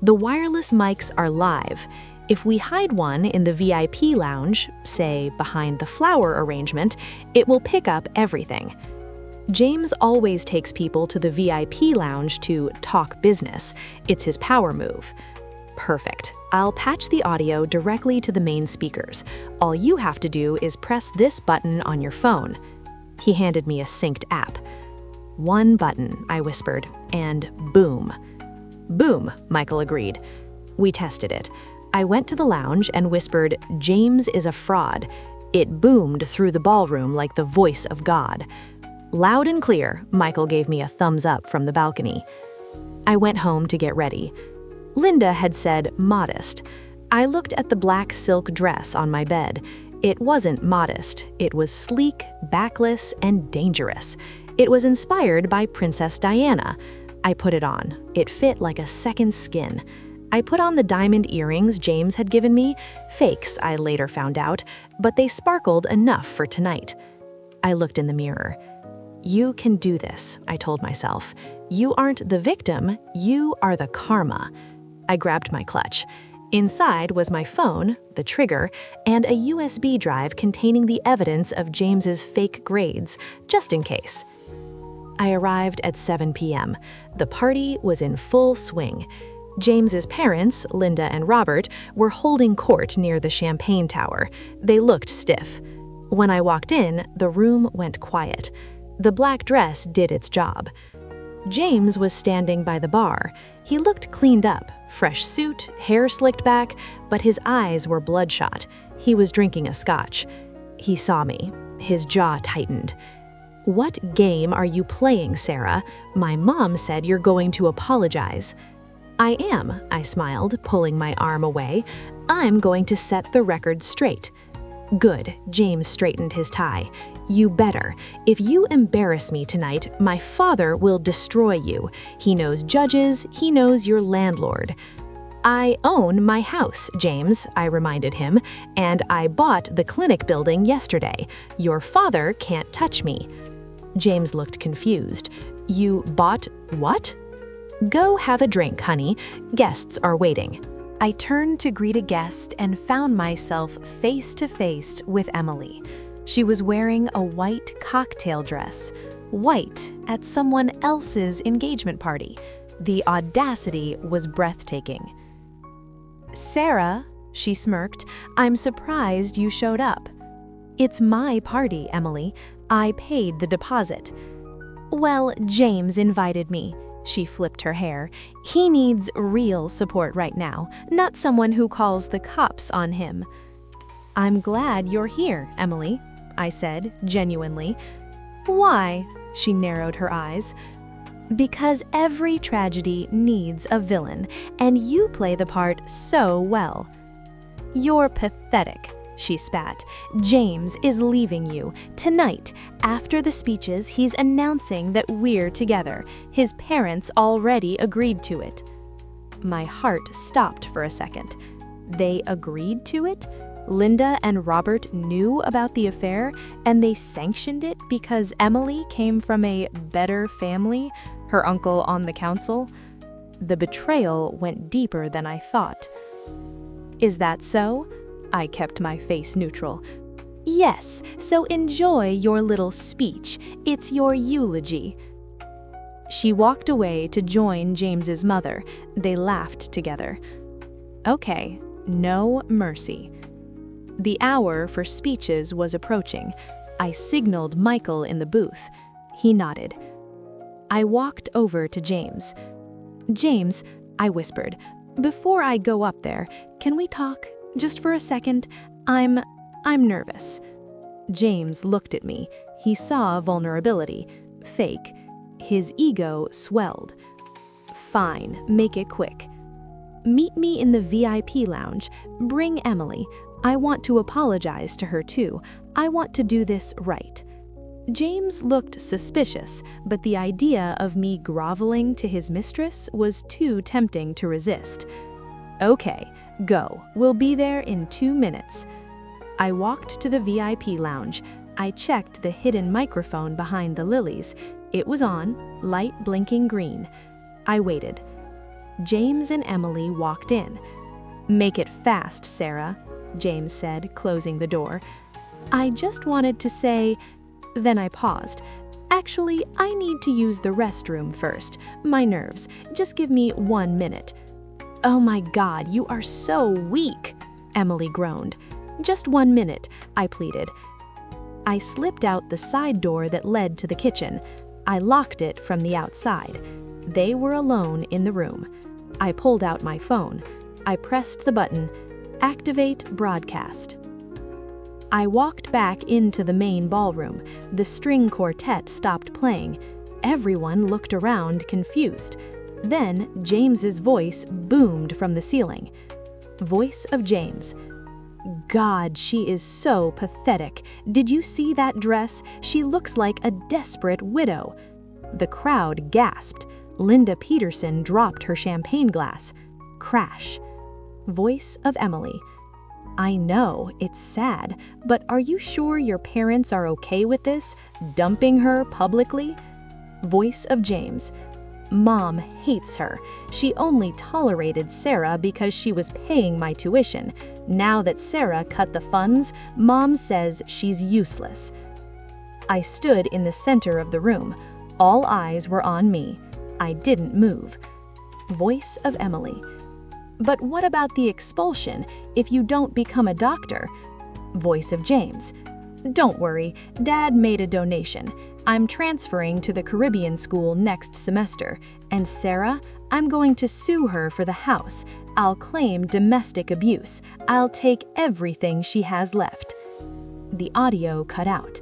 "The wireless mics are live. If we hide one in the VIP lounge, say behind the flower arrangement, it will pick up everything." James always takes people to the VIP lounge to talk business. It's his power move. "Perfect. I'll patch the audio directly to the main speakers. All you have to do is press this button on your phone." He handed me a synced app. "One button," I whispered, and boom. "Boom," Michael agreed. We tested it. I went to the lounge and whispered, "James is a fraud." It boomed through the ballroom like the voice of God. Loud and clear, Michael gave me a thumbs up from the balcony. I went home to get ready. Linda had said modest. I looked at the black silk dress on my bed. It wasn't modest. It was sleek, backless, and dangerous. It was inspired by Princess Diana. I put it on. It fit like a second skin. I put on the diamond earrings James had given me, fakes I later found out, but they sparkled enough for tonight. I looked in the mirror. You can do this, I told myself. You aren't the victim, you are the karma. I grabbed my clutch. Inside was my phone, the trigger, and a USB drive containing the evidence of James's fake grades, just in case. I arrived at 7 p.m. The party was in full swing. James's parents, Linda and Robert, were holding court near the champagne tower. They looked stiff. When I walked in, the room went quiet. The black dress did its job. James was standing by the bar. He looked cleaned up, fresh suit, hair slicked back, but his eyes were bloodshot. He was drinking a scotch. He saw me. His jaw tightened. "What game are you playing, Sarah? My mom said you're going to apologize." "I am," I smiled, pulling my arm away. "I'm going to set the record straight." "Good," James straightened his tie. "You better. If you embarrass me tonight, my father will destroy you. He knows judges, he knows your landlord." "I own my house, James," I reminded him, "and I bought the clinic building yesterday. Your father can't touch me." James looked confused. "You bought what?" "Go have a drink, honey. Guests are waiting." I turned to greet a guest and found myself face to face with Emily. She was wearing a white cocktail dress, white at someone else's engagement party. The audacity was breathtaking. "Sarah," she smirked, "I'm surprised you showed up." "It's my party, Emily. I paid the deposit." "Well, James invited me." She flipped her hair. "He needs real support right now, not someone who calls the cops on him." "I'm glad you're here, Emily," I said, genuinely. "Why?" She narrowed her eyes. "Because every tragedy needs a villain, and you play the part so well." "You're pathetic," she spat. "James is leaving you. Tonight, after the speeches, he's announcing that we're together. His parents already agreed to it." My heart stopped for a second. They agreed to it? Linda and Robert knew about the affair, and they sanctioned it because Emily came from a better family, her uncle on the council? The betrayal went deeper than I thought. "Is that so?" I kept my face neutral. "Yes, so enjoy your little speech. It's your eulogy." She walked away to join James's mother. They laughed together. Okay, no mercy. The hour for speeches was approaching. I signaled Michael in the booth. He nodded. I walked over to James. "James," I whispered, "before I go up there, can we talk? Just for a second. I'm nervous." James looked at me. He saw vulnerability. Fake. His ego swelled. "Fine, make it quick. Meet me in the VIP lounge. Bring Emily. I want to apologize to her too. I want to do this right." James looked suspicious, but the idea of me groveling to his mistress was too tempting to resist. "Okay, go. We'll be there in 2 minutes." I walked to the VIP lounge. I checked the hidden microphone behind the lilies. It was on, light blinking green. I waited. James and Emily walked in. "Make it fast, Sarah," James said, closing the door. "I just wanted to say..." Then I paused. "Actually, I need to use the restroom first. My nerves. Just give me 1 minute." "Oh my God, you are so weak," Emily groaned. "Just 1 minute," I pleaded. I slipped out the side door that led to the kitchen. I locked it from the outside. They were alone in the room. I pulled out my phone. I pressed the button, Activate Broadcast. I walked back into the main ballroom. The string quartet stopped playing. Everyone looked around, confused. Then James's voice boomed from the ceiling. Voice of James. "God, she is so pathetic. Did you see that dress? She looks like a desperate widow." The crowd gasped. Linda Peterson dropped her champagne glass. Crash. Voice of Emily. I know, it's sad, but are you sure your parents are okay with this, dumping her publicly? Voice of James. Mom hates her. She only tolerated Sarah because she was paying my tuition. Now that Sarah cut the funds, Mom says she's useless. I stood in the center of the room. All eyes were on me. I didn't move. Voice of Emily. But what about the expulsion if you don't become a doctor? Voice of James. Don't worry, Dad made a donation. I'm transferring to the Caribbean school next semester. And Sarah, I'm going to sue her for the house. I'll claim domestic abuse. I'll take everything she has left. The audio cut out.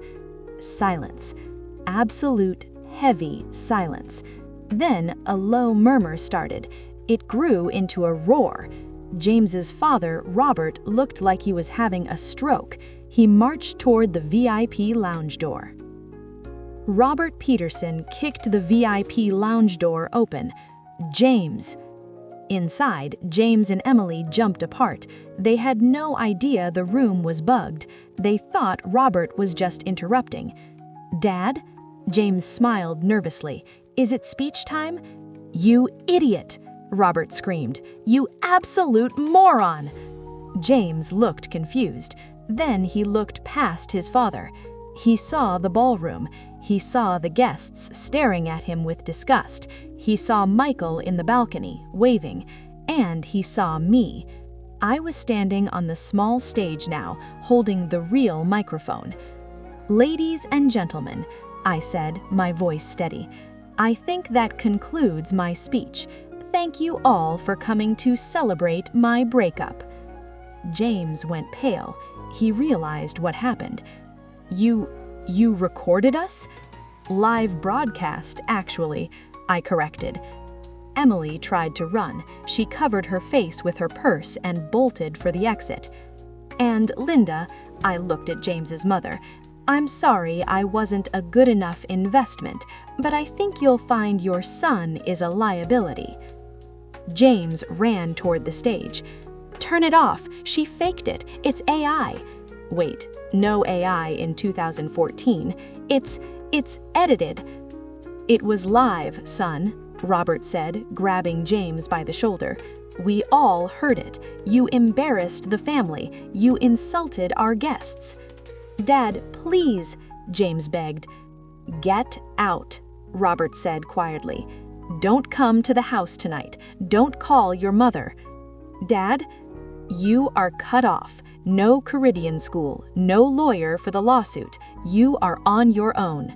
Silence. Absolute, heavy silence. Then a low murmur started. It grew into a roar. James's father, Robert, looked like he was having a stroke. He marched toward the VIP lounge door. Robert Peterson kicked the VIP lounge door open. James. Inside, James and Emily jumped apart. They had no idea the room was bugged. They thought Robert was just interrupting. Dad? James smiled nervously. Is it speech time? You idiot! Robert screamed. You absolute moron! James looked confused. Then he looked past his father. He saw the ballroom. He saw the guests staring at him with disgust. He saw Michael in the balcony, waving. And he saw me. I was standing on the small stage now, holding the real microphone. Ladies and gentlemen, I said, my voice steady, I think that concludes my speech. Thank you all for coming to celebrate my breakup. James went pale. He realized what happened. You recorded us? Live broadcast, actually, I corrected. Emily tried to run. She covered her face with her purse and bolted for the exit. And Linda, I looked at James's mother, I'm sorry I wasn't a good enough investment, but I think you'll find your son is a liability. James ran toward the stage. Turn it off. She faked it. It's AI. Wait, no AI in 2014. It's edited. It was live, son, Robert said, grabbing James by the shoulder. We all heard it. You embarrassed the family. You insulted our guests. Dad, please, James begged. Get out, Robert said quietly. Don't come to the house tonight. Don't call your mother. Dad, you are cut off. No Caribbean school, no lawyer for the lawsuit. You are on your own.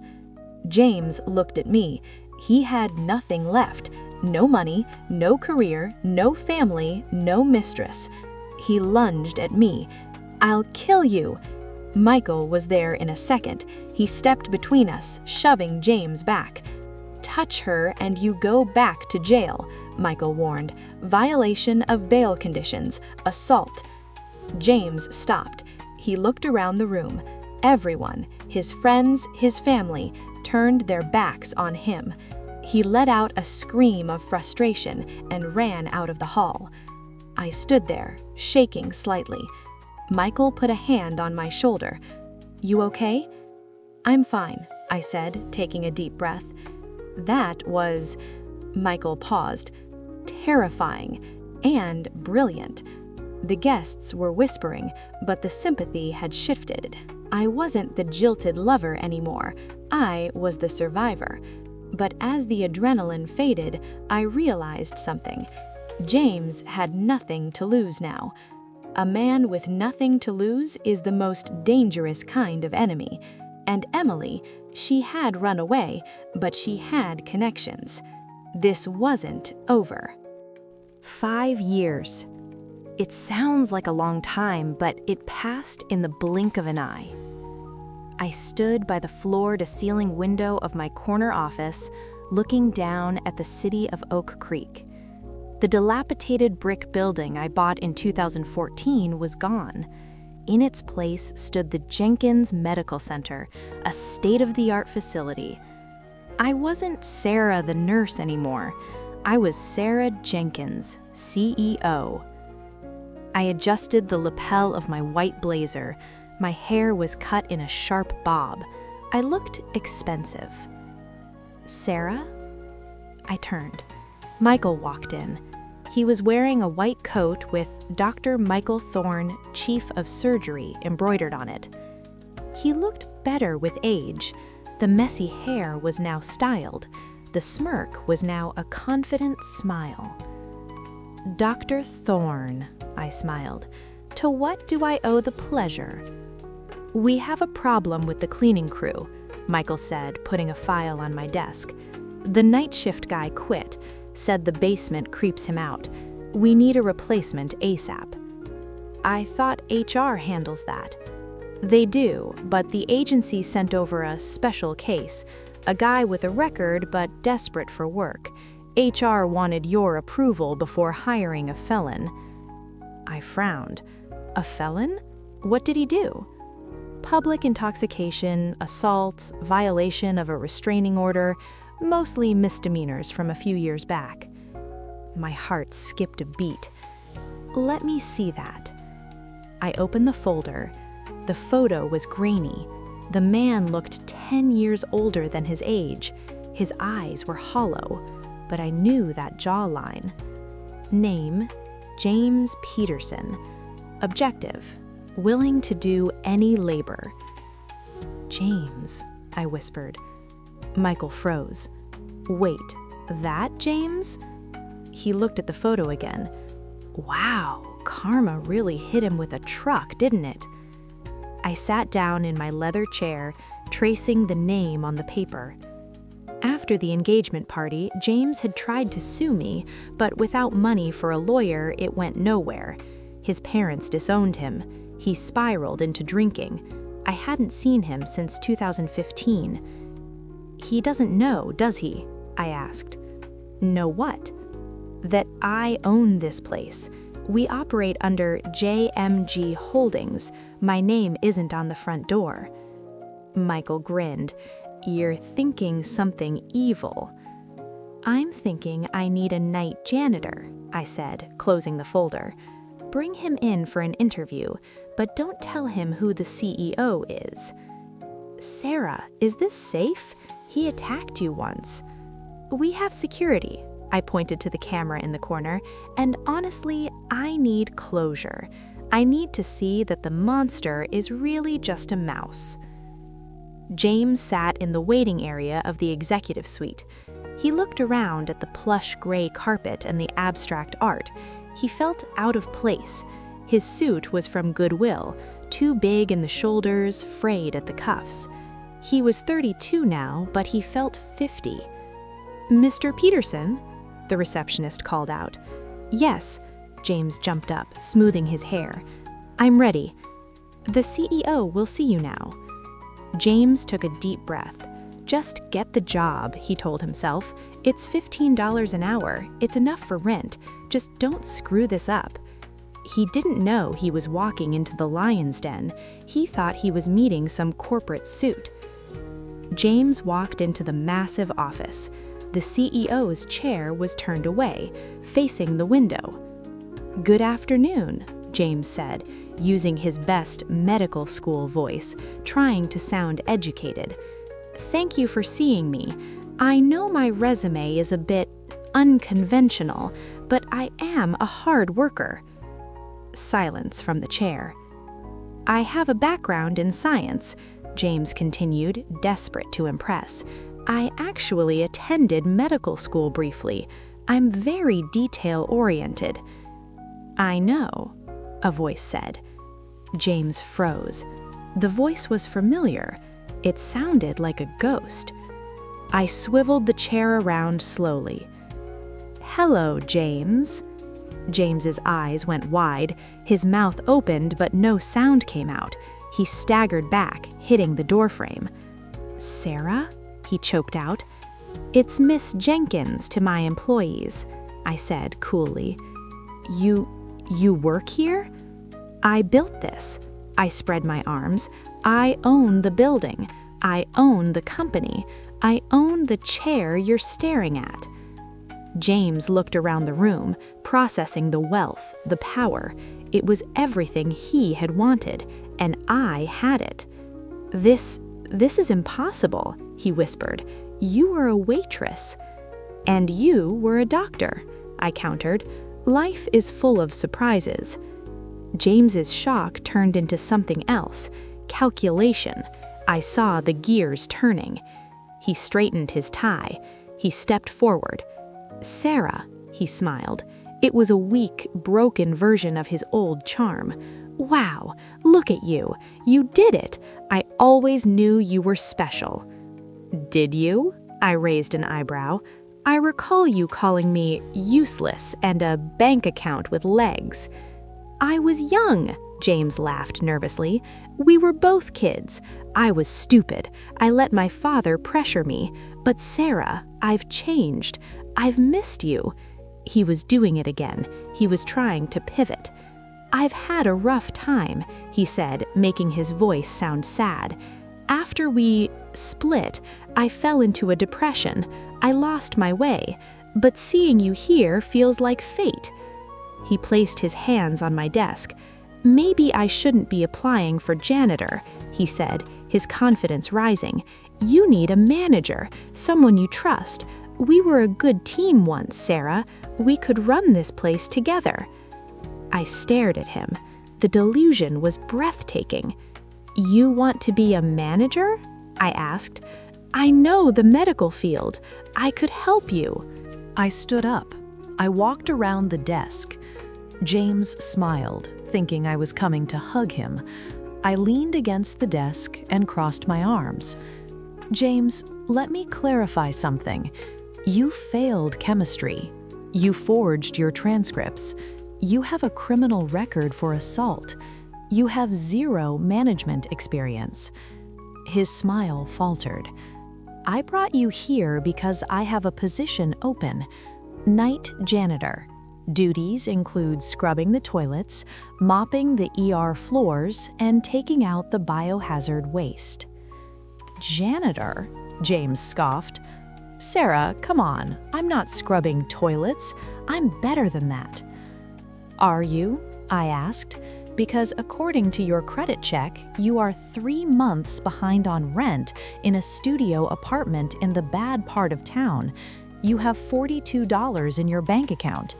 James looked at me. He had nothing left. No money, no career, no family, no mistress. He lunged at me. I'll kill you. Michael was there in a second. He stepped between us, shoving James back. Touch her and you go back to jail, Michael warned. Violation of bail conditions, assault. James stopped. He looked around the room. Everyone, his friends, his family, turned their backs on him. He let out a scream of frustration and ran out of the hall. I stood there, shaking slightly. Michael put a hand on my shoulder. You okay? I'm fine, I said, taking a deep breath. That was, Michael paused, terrifying and brilliant. The guests were whispering, but the sympathy had shifted. I wasn't the jilted lover anymore. I was the survivor. But as the adrenaline faded, I realized something. James had nothing to lose now. A man with nothing to lose is the most dangerous kind of enemy. And Emily, she had run away, but she had connections. This wasn't over. 5 years. It sounds like a long time, but it passed in the blink of an eye. I stood by the floor-to-ceiling window of my corner office, looking down at the city of Oak Creek. The dilapidated brick building I bought in 2014 was gone. In its place stood the Jenkins Medical Center, a state-of-the-art facility. I wasn't Sarah the nurse anymore. I was Sarah Jenkins, CEO. I adjusted the lapel of my white blazer. My hair was cut in a sharp bob. I looked expensive. Sarah? I turned. Michael walked in. He was wearing a white coat with Dr. Michael Thorne, Chief of Surgery, embroidered on it. He looked better with age. The messy hair was now styled. The smirk was now a confident smile. Dr. Thorne, I smiled. To what do I owe the pleasure? We have a problem with the cleaning crew, Michael said, putting a file on my desk. The night shift guy quit, said the basement creeps him out. We need a replacement ASAP. I thought HR handles that. They do, but the agency sent over a special case, a guy with a record but desperate for work. HR wanted your approval before hiring a felon. I frowned. A felon? What did he do? Public intoxication, assault, violation of a restraining order, mostly misdemeanors from a few years back. My heart skipped a beat. Let me see that. I opened the folder. The photo was grainy. The man looked 10 years older than his age. His eyes were hollow, but I knew that jawline. Name, James Peterson. Objective, willing to do any labor. James, I whispered. Michael froze. Wait, that James? He looked at the photo again. Wow, karma really hit him with a truck, didn't it? I sat down in my leather chair, tracing the name on the paper. After the engagement party, James had tried to sue me, but without money for a lawyer, it went nowhere. His parents disowned him. He spiraled into drinking. I hadn't seen him since 2015. He doesn't know, does he? I asked. Know what? That I own this place. We operate under JMG Holdings. My name isn't on the front door. Michael grinned. You're thinking something evil. I'm thinking I need a night janitor, I said, closing the folder. Bring him in for an interview, but don't tell him who the CEO is. Sarah, is this safe? He attacked you once. We have security. I pointed to the camera in the corner, and honestly, I need closure. I need to see that the monster is really just a mouse. James sat in the waiting area of the executive suite. He looked around at the plush gray carpet and the abstract art. He felt out of place. His suit was from Goodwill, too big in the shoulders, frayed at the cuffs. He was 32 now, but he felt 50. Mr. Peterson? The receptionist called out. Yes, James jumped up, smoothing his hair. I'm ready. The CEO will see you now. James took a deep breath. Just get the job, he told himself. It's $15 an hour. It's enough for rent. Just don't screw this up. He didn't know he was walking into the lion's den. He thought he was meeting some corporate suit. James walked into the massive office. The CEO's chair was turned away, facing the window. Good afternoon, James said, using his best medical school voice, trying to sound educated. Thank you for seeing me. I know my resume is a bit unconventional, but I am a hard worker. Silence from the chair. I have a background in science, James continued, desperate to impress. I actually attended medical school briefly. I'm very detail-oriented. I know, a voice said. James froze. The voice was familiar. It sounded like a ghost. I swiveled the chair around slowly. Hello, James. James's eyes went wide. His mouth opened, but no sound came out. He staggered back, hitting the doorframe. Sarah? He choked out. It's Miss Jenkins to my employees, I said coolly. You work here? I built this. I spread my arms. I own the building. I own the company. I own the chair you're staring at. James looked around the room, processing the wealth, the power. It was everything he had wanted, and I had it. This is impossible, he whispered. You were a waitress. And you were a doctor, I countered. Life is full of surprises. James's shock turned into something else, calculation. I saw the gears turning. He straightened his tie. He stepped forward. Sarah, he smiled. It was a weak, broken version of his old charm. Wow, look at you. You did it. I always knew you were special. Did you? I raised an eyebrow. I recall you calling me useless and a bank account with legs. I was young, James laughed nervously. We were both kids. I was stupid. I let my father pressure me. But Sarah, I've changed. I've missed you. He was doing it again. He was trying to pivot. I've had a rough time, he said, making his voice sound sad. After we split, I fell into a depression. I lost my way. But seeing you here feels like fate. He placed his hands on my desk. Maybe I shouldn't be applying for janitor, he said, his confidence rising. You need a manager, someone you trust. We were a good team once, Sarah. We could run this place together. I stared at him. The delusion was breathtaking. You want to be a manager? I asked. I know the medical field. I could help you. I stood up. I walked around the desk. James smiled, thinking I was coming to hug him. I leaned against the desk and crossed my arms. James, let me clarify something. You failed chemistry. You forged your transcripts. You have a criminal record for assault. You have 0 management experience. His smile faltered. I brought you here because I have a position open. Night janitor. Duties include scrubbing the toilets, mopping the ER floors, and taking out the biohazard waste. Janitor? James scoffed. Sarah, come on. I'm not scrubbing toilets. I'm better than that. Are you? I asked. Because according to your credit check, you are 3 months behind on rent in a studio apartment in the bad part of town. You have $42 in your bank account.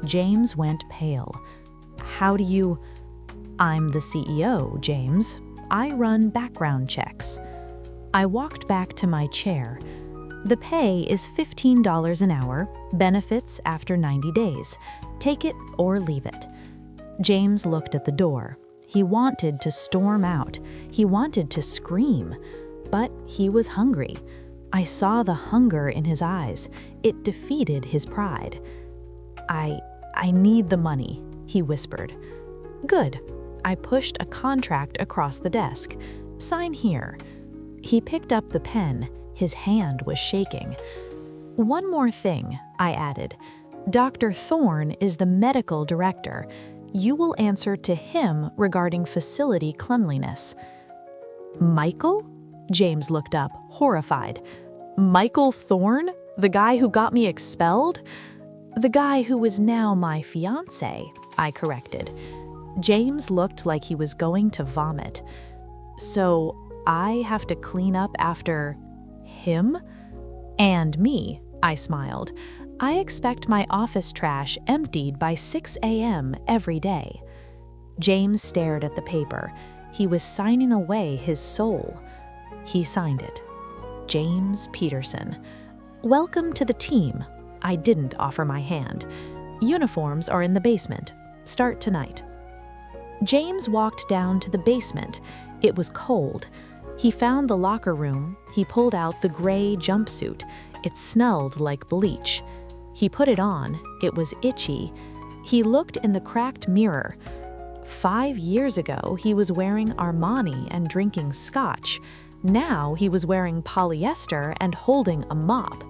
James went pale. How do you... I'm the CEO, James. I run background checks. I walked back to my chair. The pay is $15 an hour, benefits after 90 days. Take it or leave it. James looked at the door. He wanted to storm out. He wanted to scream. But he was hungry. I saw the hunger in his eyes. It defeated his pride. I need the money, he whispered. Good. I pushed a contract across the desk. Sign here. He picked up the pen. His hand was shaking. One more thing, I added. Dr. Thorne is the medical director. You will answer to him regarding facility cleanliness. Michael? James looked up, horrified. Michael Thorne? The guy who got me expelled? The guy who was now my fiancé, I corrected. James looked like he was going to vomit. So I have to clean up after him? And me, I smiled. I expect my office trash emptied by 6 a.m. every day. James stared at the paper. He was signing away his soul. He signed it. James Peterson. Welcome to the team. I didn't offer my hand. Uniforms are in the basement. Start tonight. James walked down to the basement. It was cold. He found the locker room. He pulled out the gray jumpsuit. It smelled like bleach. He put it on. It was itchy. He looked in the cracked mirror. 5 years ago, he was wearing Armani and drinking scotch. Now he was wearing polyester and holding a mop.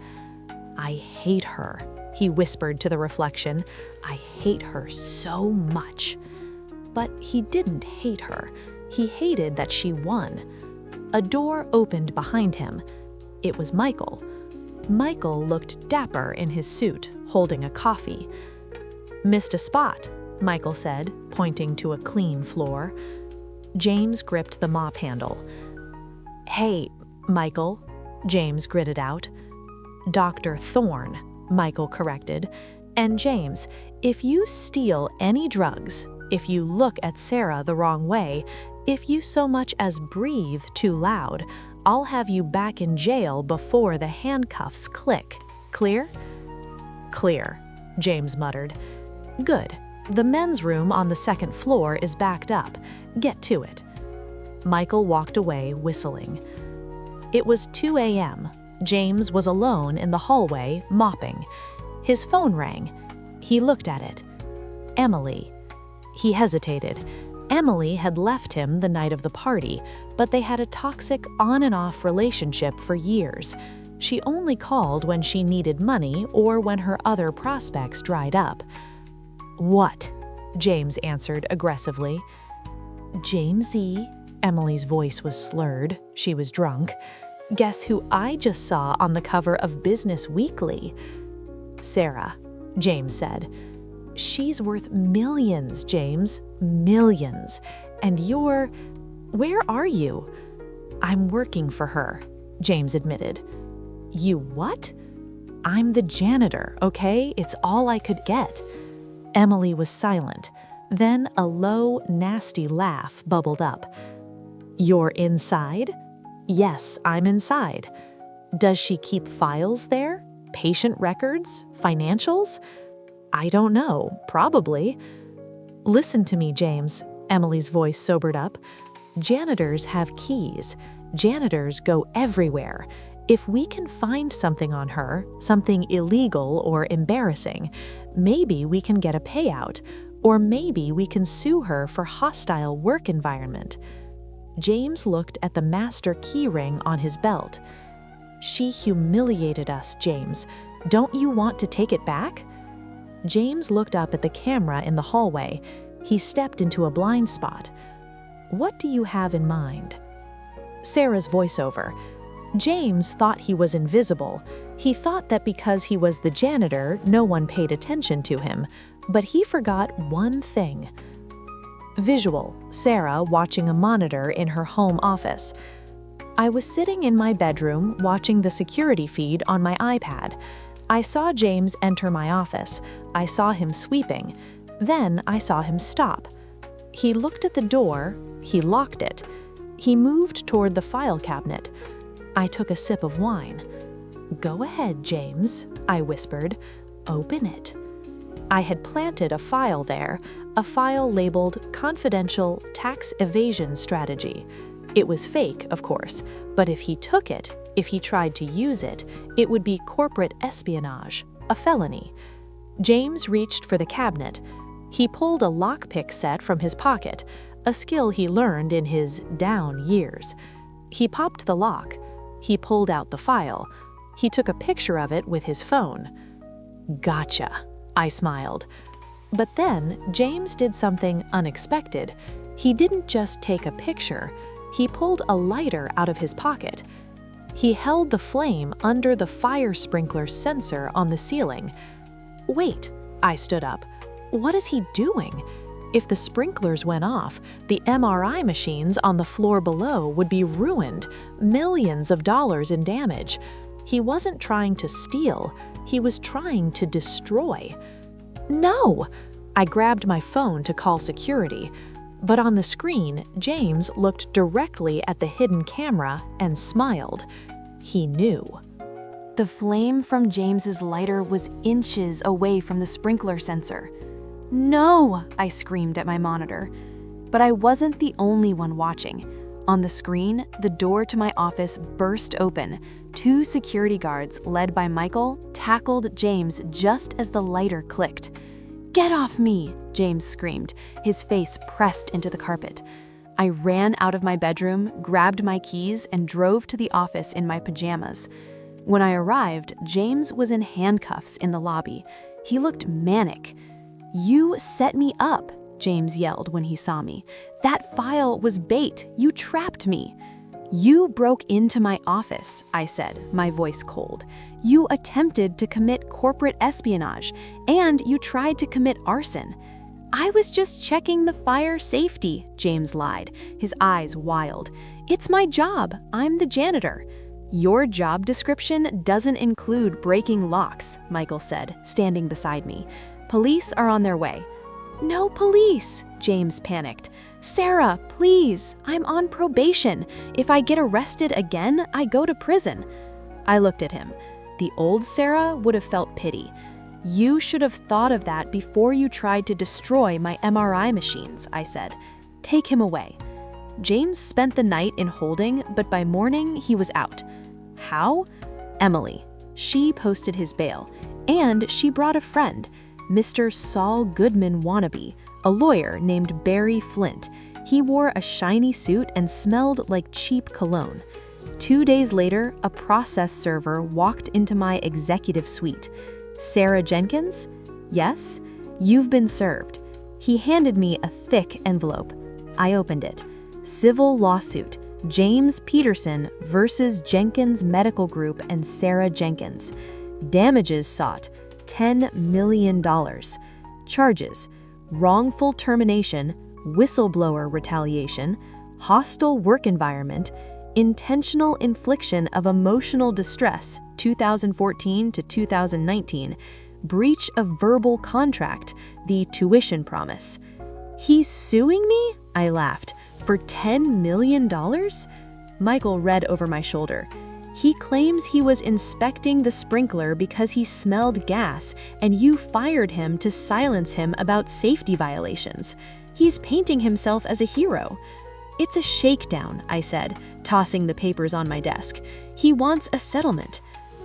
I hate her, he whispered to the reflection. I hate her so much. But he didn't hate her. He hated that she won. A door opened behind him. It was Michael. Michael looked dapper in his suit, holding a coffee. "Missed a spot," Michael said, pointing to a clean floor. James gripped the mop handle. "Hey, Michael," James gritted out. "Dr. Thorne," Michael corrected. "And James, if you steal any drugs, if you look at Sarah the wrong way, if you so much as breathe too loud, I'll have you back in jail before the handcuffs click. Clear?" "Clear," James muttered. "Good. The men's room on the second floor is backed up. Get to it." Michael walked away, whistling. It was 2 a.m. James was alone in the hallway, mopping. His phone rang. He looked at it. Emily. He hesitated. Emily had left him the night of the party, but they had a toxic on-and-off relationship for years. She only called when she needed money or when her other prospects dried up. "What?" James answered aggressively. "Jamesy," Emily's voice was slurred. She was drunk. "Guess who I just saw on the cover of Business Weekly?" "Sarah," James said. "She's worth millions, James. Millions. And where are you?" "I'm working for her," James admitted. "You what?" "I'm the janitor, okay? It's all I could get." Emily was silent. Then a low, nasty laugh bubbled up. "You're inside?" "Yes, I'm inside." "Does she keep files there? Patient records? Financials?" "I don't know. Probably." "Listen to me, James," Emily's voice sobered up. "Janitors have keys. Janitors go everywhere. If we can find something on her, something illegal or embarrassing, maybe we can get a payout, or maybe we can sue her for hostile work environment." James looked at the master key ring on his belt. "She humiliated us, James. Don't you want to take it back?" James looked up at the camera in the hallway. He stepped into a blind spot. "What do you have in mind?" Sarah's voiceover. James thought he was invisible. He thought that because he was the janitor, no one paid attention to him. But he forgot one thing. Visual, Sarah watching a monitor in her home office. "I was sitting in my bedroom watching the security feed on my iPad. I saw James enter my office. I saw him sweeping. Then I saw him stop. He looked at the door. He locked it. He moved toward the file cabinet. I took a sip of wine. 'Go ahead, James,' I whispered. 'Open it.' I had planted a file there, a file labeled Confidential Tax Evasion Strategy. It was fake, of course, but if he took it, if he tried to use it, it would be corporate espionage, a felony." James reached for the cabinet. He pulled a lockpick set from his pocket, a skill he learned in his down years. He popped the lock. He pulled out the file. He took a picture of it with his phone. "Gotcha," I smiled. But then James did something unexpected. He didn't just take a picture. He pulled a lighter out of his pocket. He held the flame under the fire sprinkler sensor on the ceiling. "Wait," I stood up. "What is he doing? If the sprinklers went off, the MRI machines on the floor below would be ruined, millions of dollars in damage. He wasn't trying to steal, he was trying to destroy." "No!" I grabbed my phone to call security. But on the screen, James looked directly at the hidden camera and smiled. He knew. The flame from James's lighter was inches away from the sprinkler sensor. "No!" I screamed at my monitor. But I wasn't the only one watching. On the screen, the door to my office burst open. 2 security guards, led by Michael, tackled James just as the lighter clicked. "Get off me!" James screamed, his face pressed into the carpet. I ran out of my bedroom, grabbed my keys, and drove to the office in my pajamas. When I arrived, James was in handcuffs in the lobby. He looked manic. "You set me up," James yelled when he saw me. "That file was bait. You trapped me." "You broke into my office," I said, my voice cold. "You attempted to commit corporate espionage, and you tried to commit arson." "I was just checking the fire safety," James lied, his eyes wild. "It's my job. I'm the janitor." "Your job description doesn't include breaking locks," Michael said, standing beside me. "Police are on their way." "No police," James panicked. "Sarah, please, I'm on probation. If I get arrested again, I go to prison." I looked at him. The old Sarah would have felt pity. "You should have thought of that before you tried to destroy my MRI machines," I said. "Take him away." James spent the night in holding, but by morning he was out. How? Emily. She posted his bail, and she brought a friend, Mr. Saul Goodman Wannabe, a lawyer named Barry Flint. He wore a shiny suit and smelled like cheap cologne. 2 days later, a process server walked into my executive suite. "Sarah Jenkins?" "Yes." "You've been served." He handed me a thick envelope. I opened it. Civil lawsuit. James Peterson versus Jenkins Medical Group and Sarah Jenkins. Damages sought, $10 million. Charges: wrongful termination, whistleblower retaliation, hostile work environment, intentional infliction of emotional distress, 2014 to 2019, breach of verbal contract, the tuition promise. "He's suing me?" I laughed. "For $10 million? Michael read over my shoulder. "He claims he was inspecting the sprinkler because he smelled gas, and you fired him to silence him about safety violations. He's painting himself as a hero." "It's a shakedown," I said, tossing the papers on my desk. "He wants a settlement."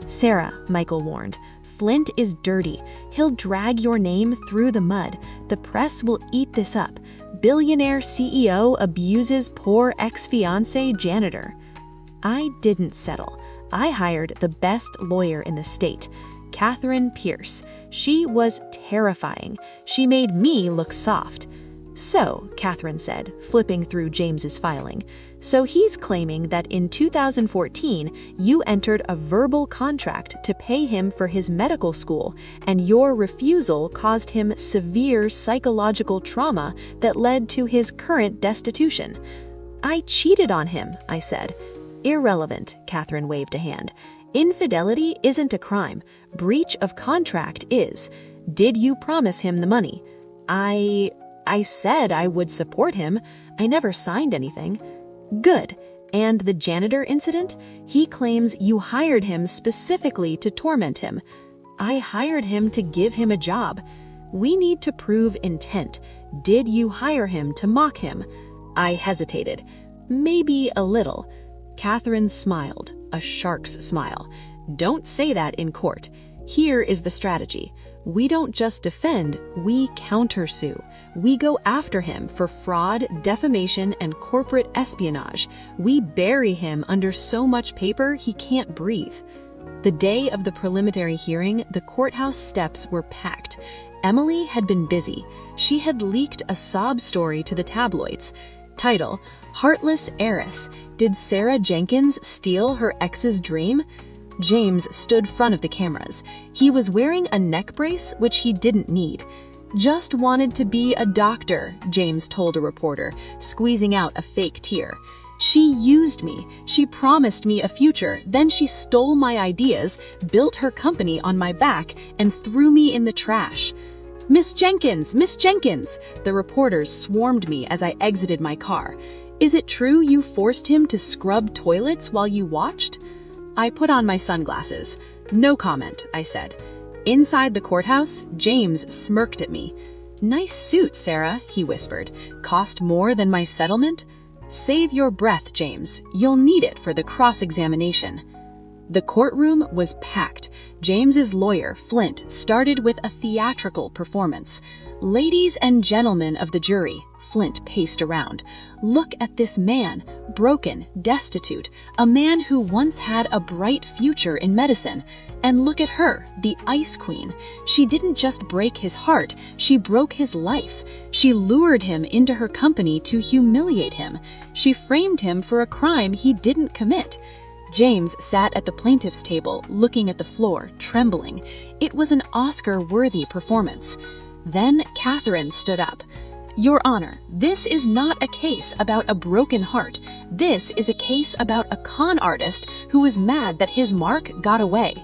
"Sarah," Michael warned, "Flint is dirty. He'll drag your name through the mud. The press will eat this up. Billionaire CEO abuses poor ex-fiancé janitor." I didn't settle. I hired the best lawyer in the state, Catherine Pierce. She was terrifying. She made me look soft. "So," Catherine said, flipping through James's filing, "so he's claiming that in 2014, you entered a verbal contract to pay him for his medical school, and your refusal caused him severe psychological trauma that led to his current destitution." "I cheated on him," I said. "Irrelevant," Catherine waved a hand. "Infidelity isn't a crime. Breach of contract is. Did you promise him the money?" I said I would support him. I never signed anything." "Good. And the janitor incident? He claims you hired him specifically to torment him." "I hired him to give him a job." "We need to prove intent. Did you hire him to mock him?" I hesitated. "Maybe a little." Catherine smiled, a shark's smile. "Don't say that in court. Here is the strategy. We don't just defend, we countersue. We go after him for fraud, defamation, and corporate espionage. We bury him under so much paper he can't breathe." The day of the preliminary hearing, the courthouse steps were packed. Emily had been busy. She had leaked a sob story to the tabloids. Title: "Heartless Heiress. Did Sarah Jenkins steal her ex's dream?" James stood front of the cameras. He was wearing a neck brace, which he didn't need. "Just wanted to be a doctor," James told a reporter, squeezing out a fake tear. "She used me. She promised me a future. Then she stole my ideas, built her company on my back, and threw me in the trash." "Miss Jenkins! Miss Jenkins!" The reporters swarmed me as I exited my car. "Is it true you forced him to scrub toilets while you watched?" I put on my sunglasses. "No comment," I said. Inside the courthouse, James smirked at me. "Nice suit, Sarah," he whispered. "Cost more than my settlement?" "Save your breath, James. You'll need it for the cross-examination." The courtroom was packed. James's lawyer, Flint, started with a theatrical performance. "Ladies and gentlemen of the jury," Flint paced around, "look at this man, broken, destitute, a man who once had a bright future in medicine. And look at her, the Ice Queen. She didn't just break his heart, she broke his life. She lured him into her company to humiliate him. She framed him for a crime he didn't commit. James sat at the plaintiff's table, looking at the floor, trembling. It was an Oscar-worthy performance. Then Catherine stood up. "Your Honor, this is not a case about a broken heart. This is a case about a con artist who was mad that his mark got away."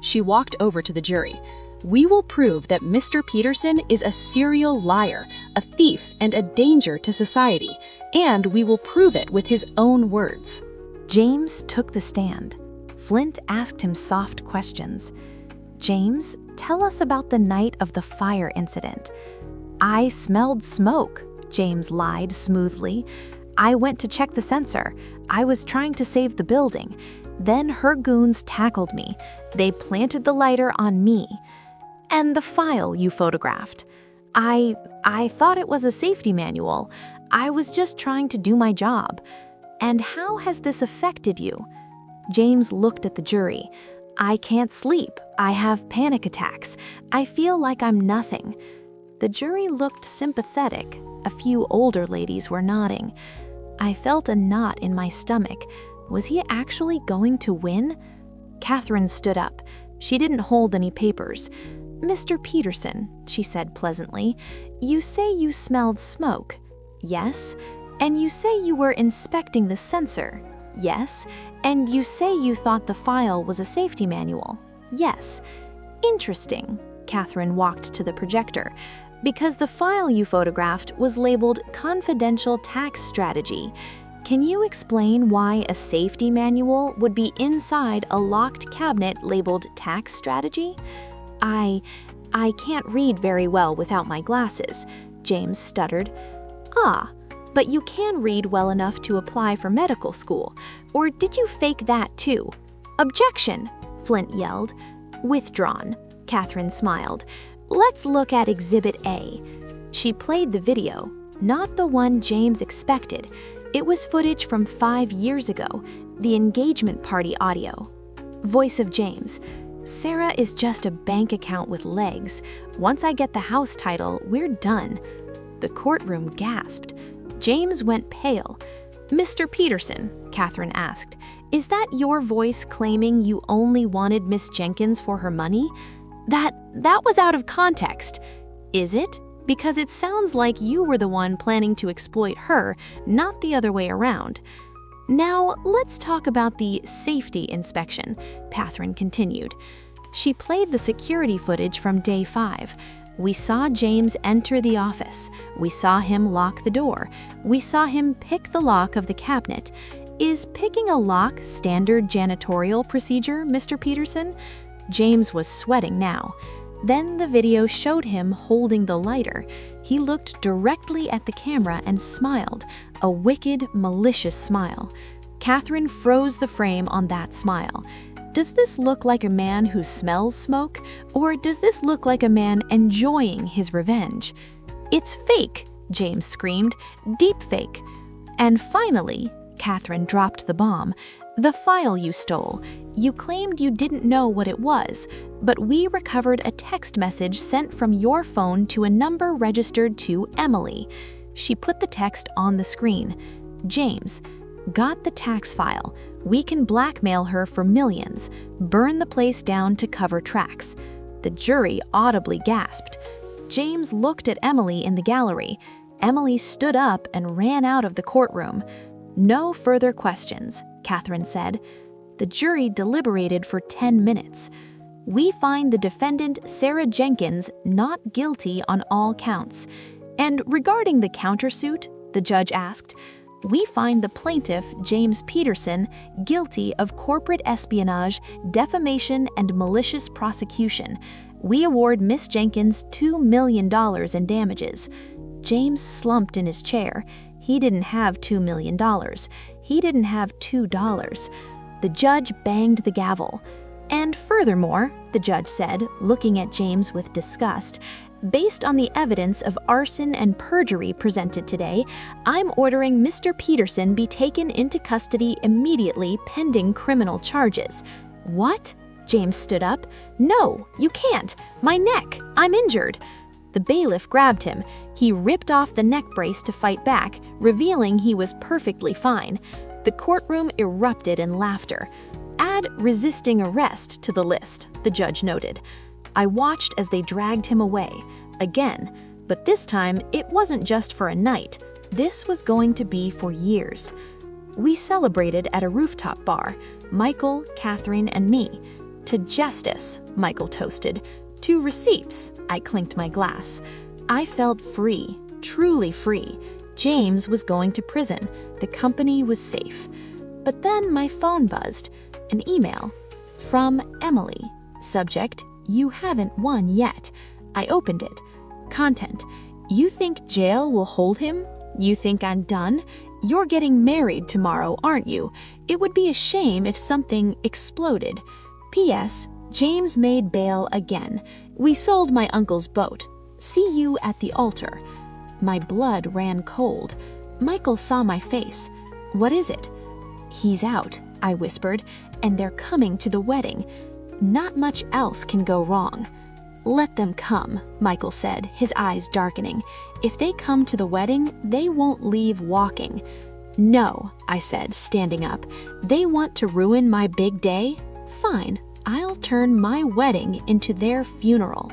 She walked over to the jury. "We will prove that Mr. Peterson is a serial liar, a thief, and a danger to society, and we will prove it with his own words." James took the stand. Flint asked him soft questions. "James, tell us about the night of the fire incident." "I smelled smoke," James lied smoothly. "I went to check the sensor. I was trying to save the building. Then her goons tackled me. They planted the lighter on me." "And the file you photographed?" I thought it was a safety manual. I was just trying to do my job." "And how has this affected you?" James looked at the jury. "I can't sleep. I have panic attacks. I feel like I'm nothing." The jury looked sympathetic. A few older ladies were nodding. I felt a knot in my stomach. Was he actually going to win? Catherine stood up. She didn't hold any papers. "Mr. Peterson," she said pleasantly, "you say you smelled smoke." "Yes." "And you say you were inspecting the sensor." "Yes." "And you say you thought the file was a safety manual." "Yes." "Interesting." Catherine walked to the projector. "Because the file you photographed was labeled Confidential Tax Strategy. Can you explain why a safety manual would be inside a locked cabinet labeled Tax Strategy?" I can't read very well without my glasses," James stuttered. "Ah, but you can read well enough to apply for medical school. Or did you fake that too?" "Objection!" Flint yelled. "Withdrawn." Catherine smiled. "Let's look at Exhibit A." She played the video, not the one James expected. It was footage from 5 years ago, the engagement party audio. Voice of James. "Sarah is just a bank account with legs. Once I get the house title, we're done." The courtroom gasped. James went pale. "Mr. Peterson," Catherine asked, "is that your voice claiming you only wanted Miss Jenkins for her money? That was out of context." "Is it? Because it sounds like you were the one planning to exploit her, not the other way around." "Now, let's talk about the safety inspection," Catherine continued. She played the security footage from day 5. We saw James enter the office. We saw him lock the door. We saw him pick the lock of the cabinet. Is picking a lock standard janitorial procedure, Mr. Peterson? James was sweating now. Then the video showed him holding the lighter. He looked directly at the camera and smiled, a wicked, malicious smile. Catherine froze the frame on that smile. Does this look like a man who smells smoke, or does this look like a man enjoying his revenge? "It's fake," James screamed. "Deep fake." And finally, Catherine dropped the bomb. "The file you stole. You claimed you didn't know what it was, but we recovered a text message sent from your phone to a number registered to Emily." She put the text on the screen. "James, got the tax file. We can blackmail her for millions. Burn the place down to cover tracks." The jury audibly gasped. James looked at Emily in the gallery. Emily stood up and ran out of the courtroom. "No further questions," Catherine said. The jury deliberated for 10 minutes. "We find the defendant, Sarah Jenkins, not guilty on all counts." "And regarding the countersuit," the judge asked, "we find the plaintiff, James Peterson, guilty of corporate espionage, defamation, and malicious prosecution. We award Miss Jenkins $2 million in damages." James slumped in his chair. He didn't have $2 million. He didn't have $2. The judge banged the gavel. "And furthermore," the judge said, looking at James with disgust, "based on the evidence of arson and perjury presented today, I'm ordering Mr. Peterson be taken into custody immediately pending criminal charges." "What?" James stood up. "No, you can't. My neck. I'm injured." The bailiff grabbed him. He ripped off the neck brace to fight back, revealing he was perfectly fine. The courtroom erupted in laughter. "Add resisting arrest to the list," the judge noted. I watched as they dragged him away. Again, but this time it wasn't just for a night. This was going to be for years. We celebrated at a rooftop bar, Michael, Catherine, and me. "To justice," Michael toasted. "To receipts," I clinked my glass. I felt free, truly free. James was going to prison. The company was safe. But then my phone buzzed. An email. From Emily. Subject, "You haven't won yet." I opened it. Content, "You think jail will hold him? You think I'm done? You're getting married tomorrow, aren't you? It would be a shame if something exploded. P.S. James made bail again. We sold my uncle's boat. See you at the altar." My blood ran cold. Michael saw my face. "What is it?" "He's out," I whispered, "and they're coming to the wedding. Not much else can go wrong." "Let them come," Michael said, his eyes darkening. "If they come to the wedding, they won't leave walking." "No," I said, standing up. "They want to ruin my big day? Fine, I'll turn my wedding into their funeral."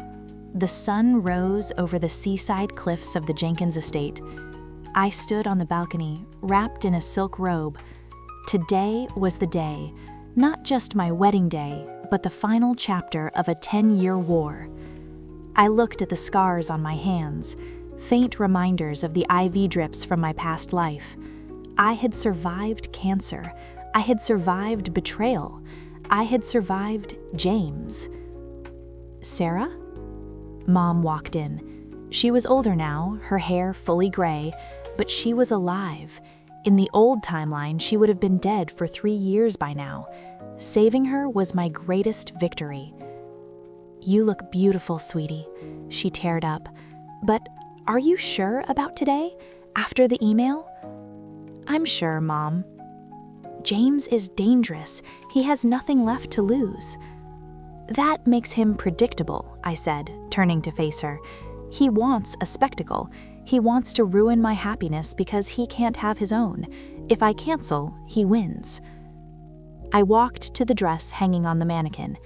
The sun rose over the seaside cliffs of the Jenkins estate. I stood on the balcony, wrapped in a silk robe. Today was the day, not just my wedding day, but the final chapter of a 10-year war. I looked at the scars on my hands, faint reminders of the IV drips from my past life. I had survived cancer. I had survived betrayal. I had survived James. "Sarah?" Mom walked in. She was older now, her hair fully gray, but she was alive. In the old timeline, she would have been dead for 3 years by now. Saving her was my greatest victory. "You look beautiful, sweetie," she teared up. "But are you sure about today, after the email?" "I'm sure, Mom." "James is dangerous. He has nothing left to lose." "That makes him predictable," I said, turning to face her. "He wants a spectacle. He wants to ruin my happiness because he can't have his own. If I cancel, he wins." I walked to the dress hanging on the mannequin.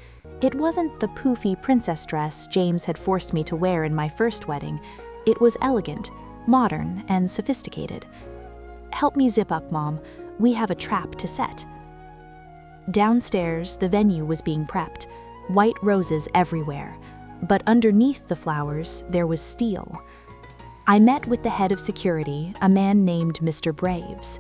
It wasn't the poofy princess dress James had forced me to wear in my first wedding. It was elegant, modern, and sophisticated. "Help me zip up, Mom. We have a trap to set." Downstairs, the venue was being prepped. White roses everywhere. But underneath the flowers, there was steel. I met with the head of security, a man named Mr. Braves.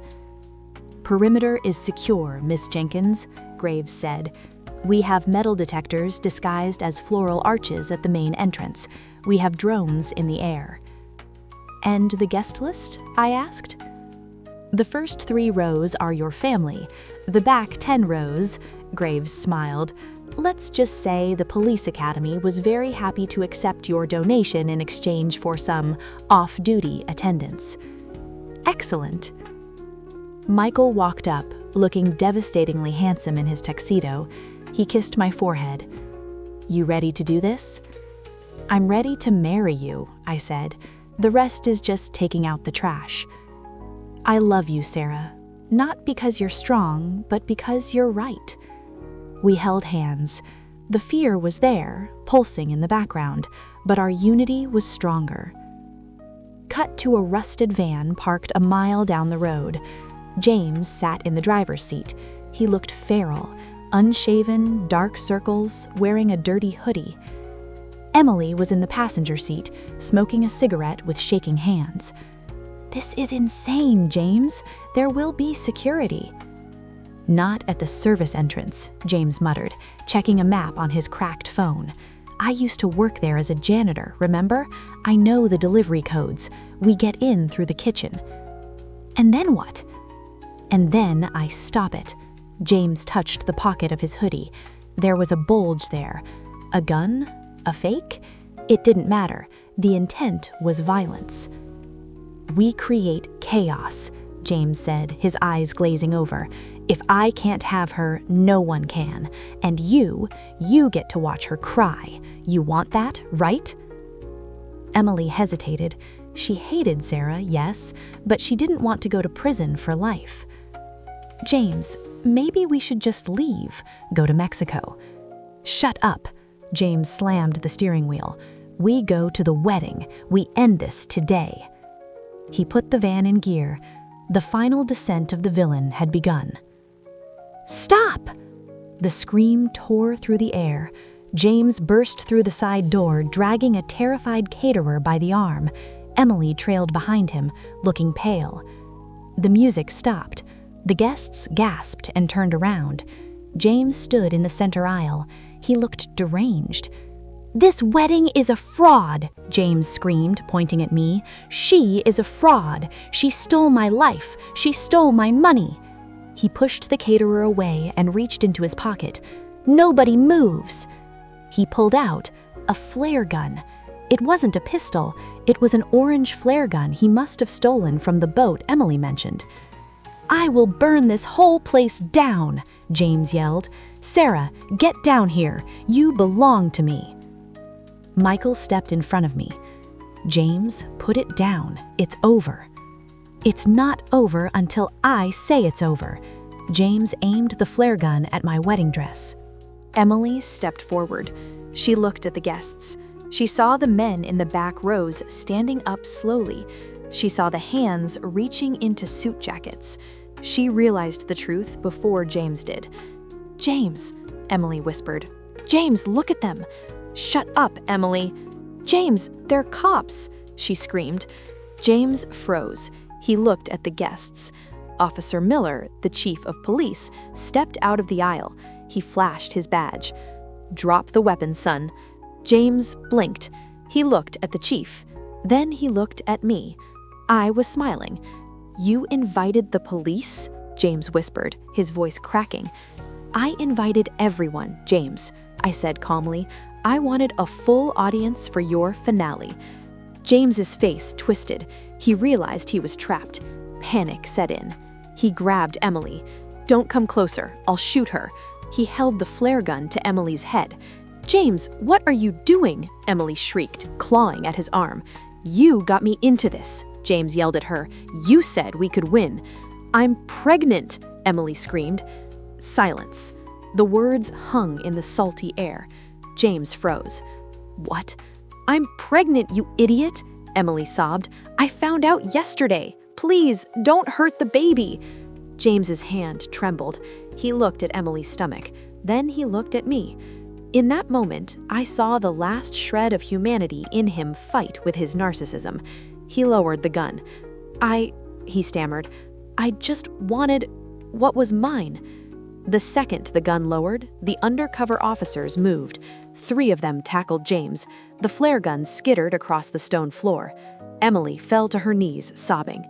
"Perimeter is secure, Miss Jenkins," Graves said. "We have metal detectors disguised as floral arches at the main entrance. We have drones in the air." "And the guest list?" I asked. "The first 3 rows are your family. The back 10 rows," Graves smiled. "Let's just say the police academy was very happy to accept your donation in exchange for some off-duty attendance." "Excellent." Michael walked up, looking devastatingly handsome in his tuxedo. He kissed my forehead. "You ready to do this?" "I'm ready to marry you," I said. "The rest is just taking out the trash." "I love you, Sarah. Not because you're strong, but because you're right." We held hands. The fear was there, pulsing in the background, but our unity was stronger. Cut to a rusted van parked a mile down the road. James sat in the driver's seat. He looked feral, unshaven, dark circles, wearing a dirty hoodie. Emily was in the passenger seat, smoking a cigarette with shaking hands. "This is insane, James. There will be security." "Not at the service entrance," James muttered, checking a map on his cracked phone. "I used to work there as a janitor, remember? I know the delivery codes. We get in through the kitchen." "And then what?" "And then I stop it." James touched the pocket of his hoodie. There was a bulge there. A gun? A fake? It didn't matter. The intent was violence. "We create chaos," James said, his eyes glazing over. If I can't have her, no one can. And you get to watch her cry. You want that, right? Emily hesitated. She hated Sarah, yes, but she didn't want to go to prison for life. James, maybe we should just leave, go to Mexico. Shut up. James slammed the steering wheel. We go to the wedding. We end this today. He put the van in gear. The final descent of the villain had begun. Stop! The scream tore through the air. James burst through the side door, dragging a terrified caterer by the arm. Emily trailed behind him, looking pale. The music stopped. The guests gasped and turned around. James stood in the center aisle. He looked deranged. This wedding is a fraud, James screamed, pointing at me. She is a fraud. She stole my life. She stole my money. He pushed the caterer away and reached into his pocket. Nobody moves. He pulled out a flare gun. It wasn't a pistol. It was an orange flare gun he must have stolen from the boat Emily mentioned. I will burn this whole place down, James yelled. Sarah, get down here. You belong to me. Michael stepped in front of me. James, put it down. It's over. It's not over until I say it's over. James aimed the flare gun at my wedding dress. Emily stepped forward. She looked at the guests. She saw the men in the back rows standing up slowly. She saw the hands reaching into suit jackets. She realized the truth before James did. James, Emily whispered. James, look at them. Shut up, Emily. James, they're cops, she screamed. James froze. He looked at the guests. Officer Miller, the chief of police, stepped out of the aisle. He flashed his badge. Drop the weapon, son. James blinked. He looked at the chief. Then he looked at me. I was smiling. You invited the police? James whispered, his voice cracking. I invited everyone, James, I said calmly. I wanted a full audience for your finale. James's face twisted. He realized he was trapped. Panic set in. He grabbed Emily. Don't come closer. I'll shoot her. He held the flare gun to Emily's head. James, what are you doing? Emily shrieked, clawing at his arm. You got me into this, James yelled at her. You said we could win. I'm pregnant, Emily screamed. Silence. The words hung in the salty air. James froze. What? I'm pregnant, you idiot, Emily sobbed. I found out yesterday. Please, don't hurt the baby. James's hand trembled. He looked at Emily's stomach. Then he looked at me. In that moment, I saw the last shred of humanity in him fight with his narcissism. He lowered the gun. He stammered, I just wanted what was mine. The second the gun lowered, the undercover officers moved. 3 of them tackled James. The flare gun skittered across the stone floor. Emily fell to her knees, sobbing.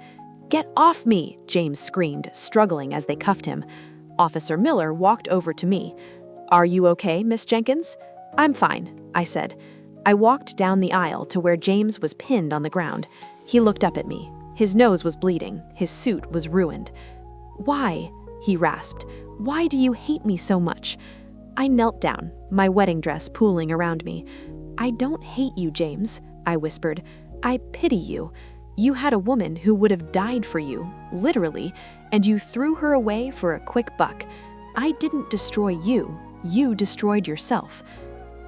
Get off me, James screamed, struggling as they cuffed him. Officer Miller walked over to me. Are you okay, Miss Jenkins? I'm fine, I said. I walked down the aisle to where James was pinned on the ground. He looked up at me. His nose was bleeding. His suit was ruined. Why? He rasped. Why do you hate me so much? I knelt down, my wedding dress pooling around me. I don't hate you, James, I whispered. I pity you. You had a woman who would have died for you, literally, and you threw her away for a quick buck. I didn't destroy you. You destroyed yourself.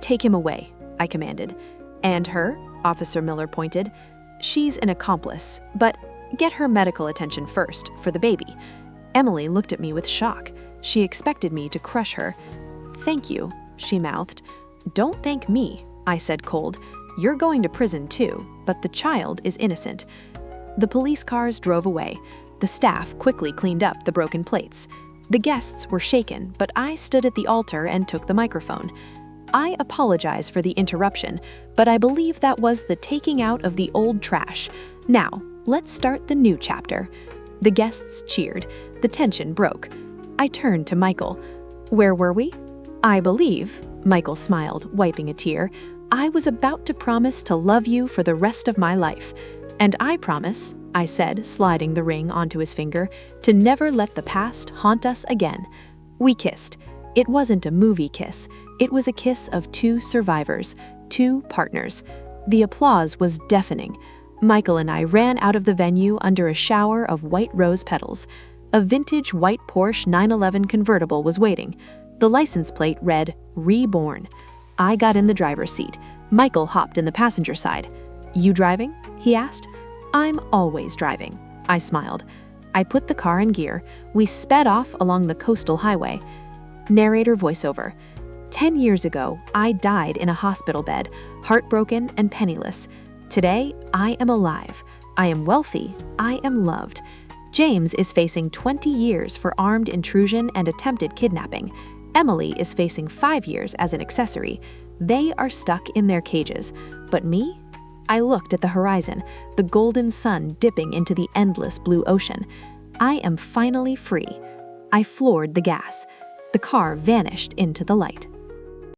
Take him away, I commanded. And her? Officer Miller pointed. She's an accomplice, but get her medical attention first, for the baby. Emily looked at me with shock. She expected me to crush her. Thank you, she mouthed. Don't thank me, I said cold. You're going to prison too, but the child is innocent. The police cars drove away. The staff quickly cleaned up the broken plates. The guests were shaken, but I stood at the altar and took the microphone. I apologize for the interruption, but I believe that was the taking out of the old trash. Now, let's start the new chapter. The guests cheered. The tension broke. I turned to Michael. Where were we? I believe, Michael smiled, wiping a tear, I was about to promise to love you for the rest of my life. "And I promise," I said, sliding the ring onto his finger, "to never let the past haunt us again." We kissed. It wasn't a movie kiss. It was a kiss of two survivors, two partners. The applause was deafening. Michael and I ran out of the venue under a shower of white rose petals. A vintage white Porsche 911 convertible was waiting. The license plate read, "Reborn." I got in the driver's seat. Michael hopped in the passenger side. "You driving?" he asked. "I'm always driving," I smiled. I put the car in gear. We sped off along the coastal highway. Narrator voiceover. 10 years ago, I died in a hospital bed, heartbroken and penniless. Today, I am alive. I am wealthy. I am loved. James is facing 20 years for armed intrusion and attempted kidnapping. Emily is facing 5 years as an accessory. They are stuck in their cages. But me? I looked at the horizon, the golden sun dipping into the endless blue ocean. I am finally free. I floored the gas. The car vanished into the light.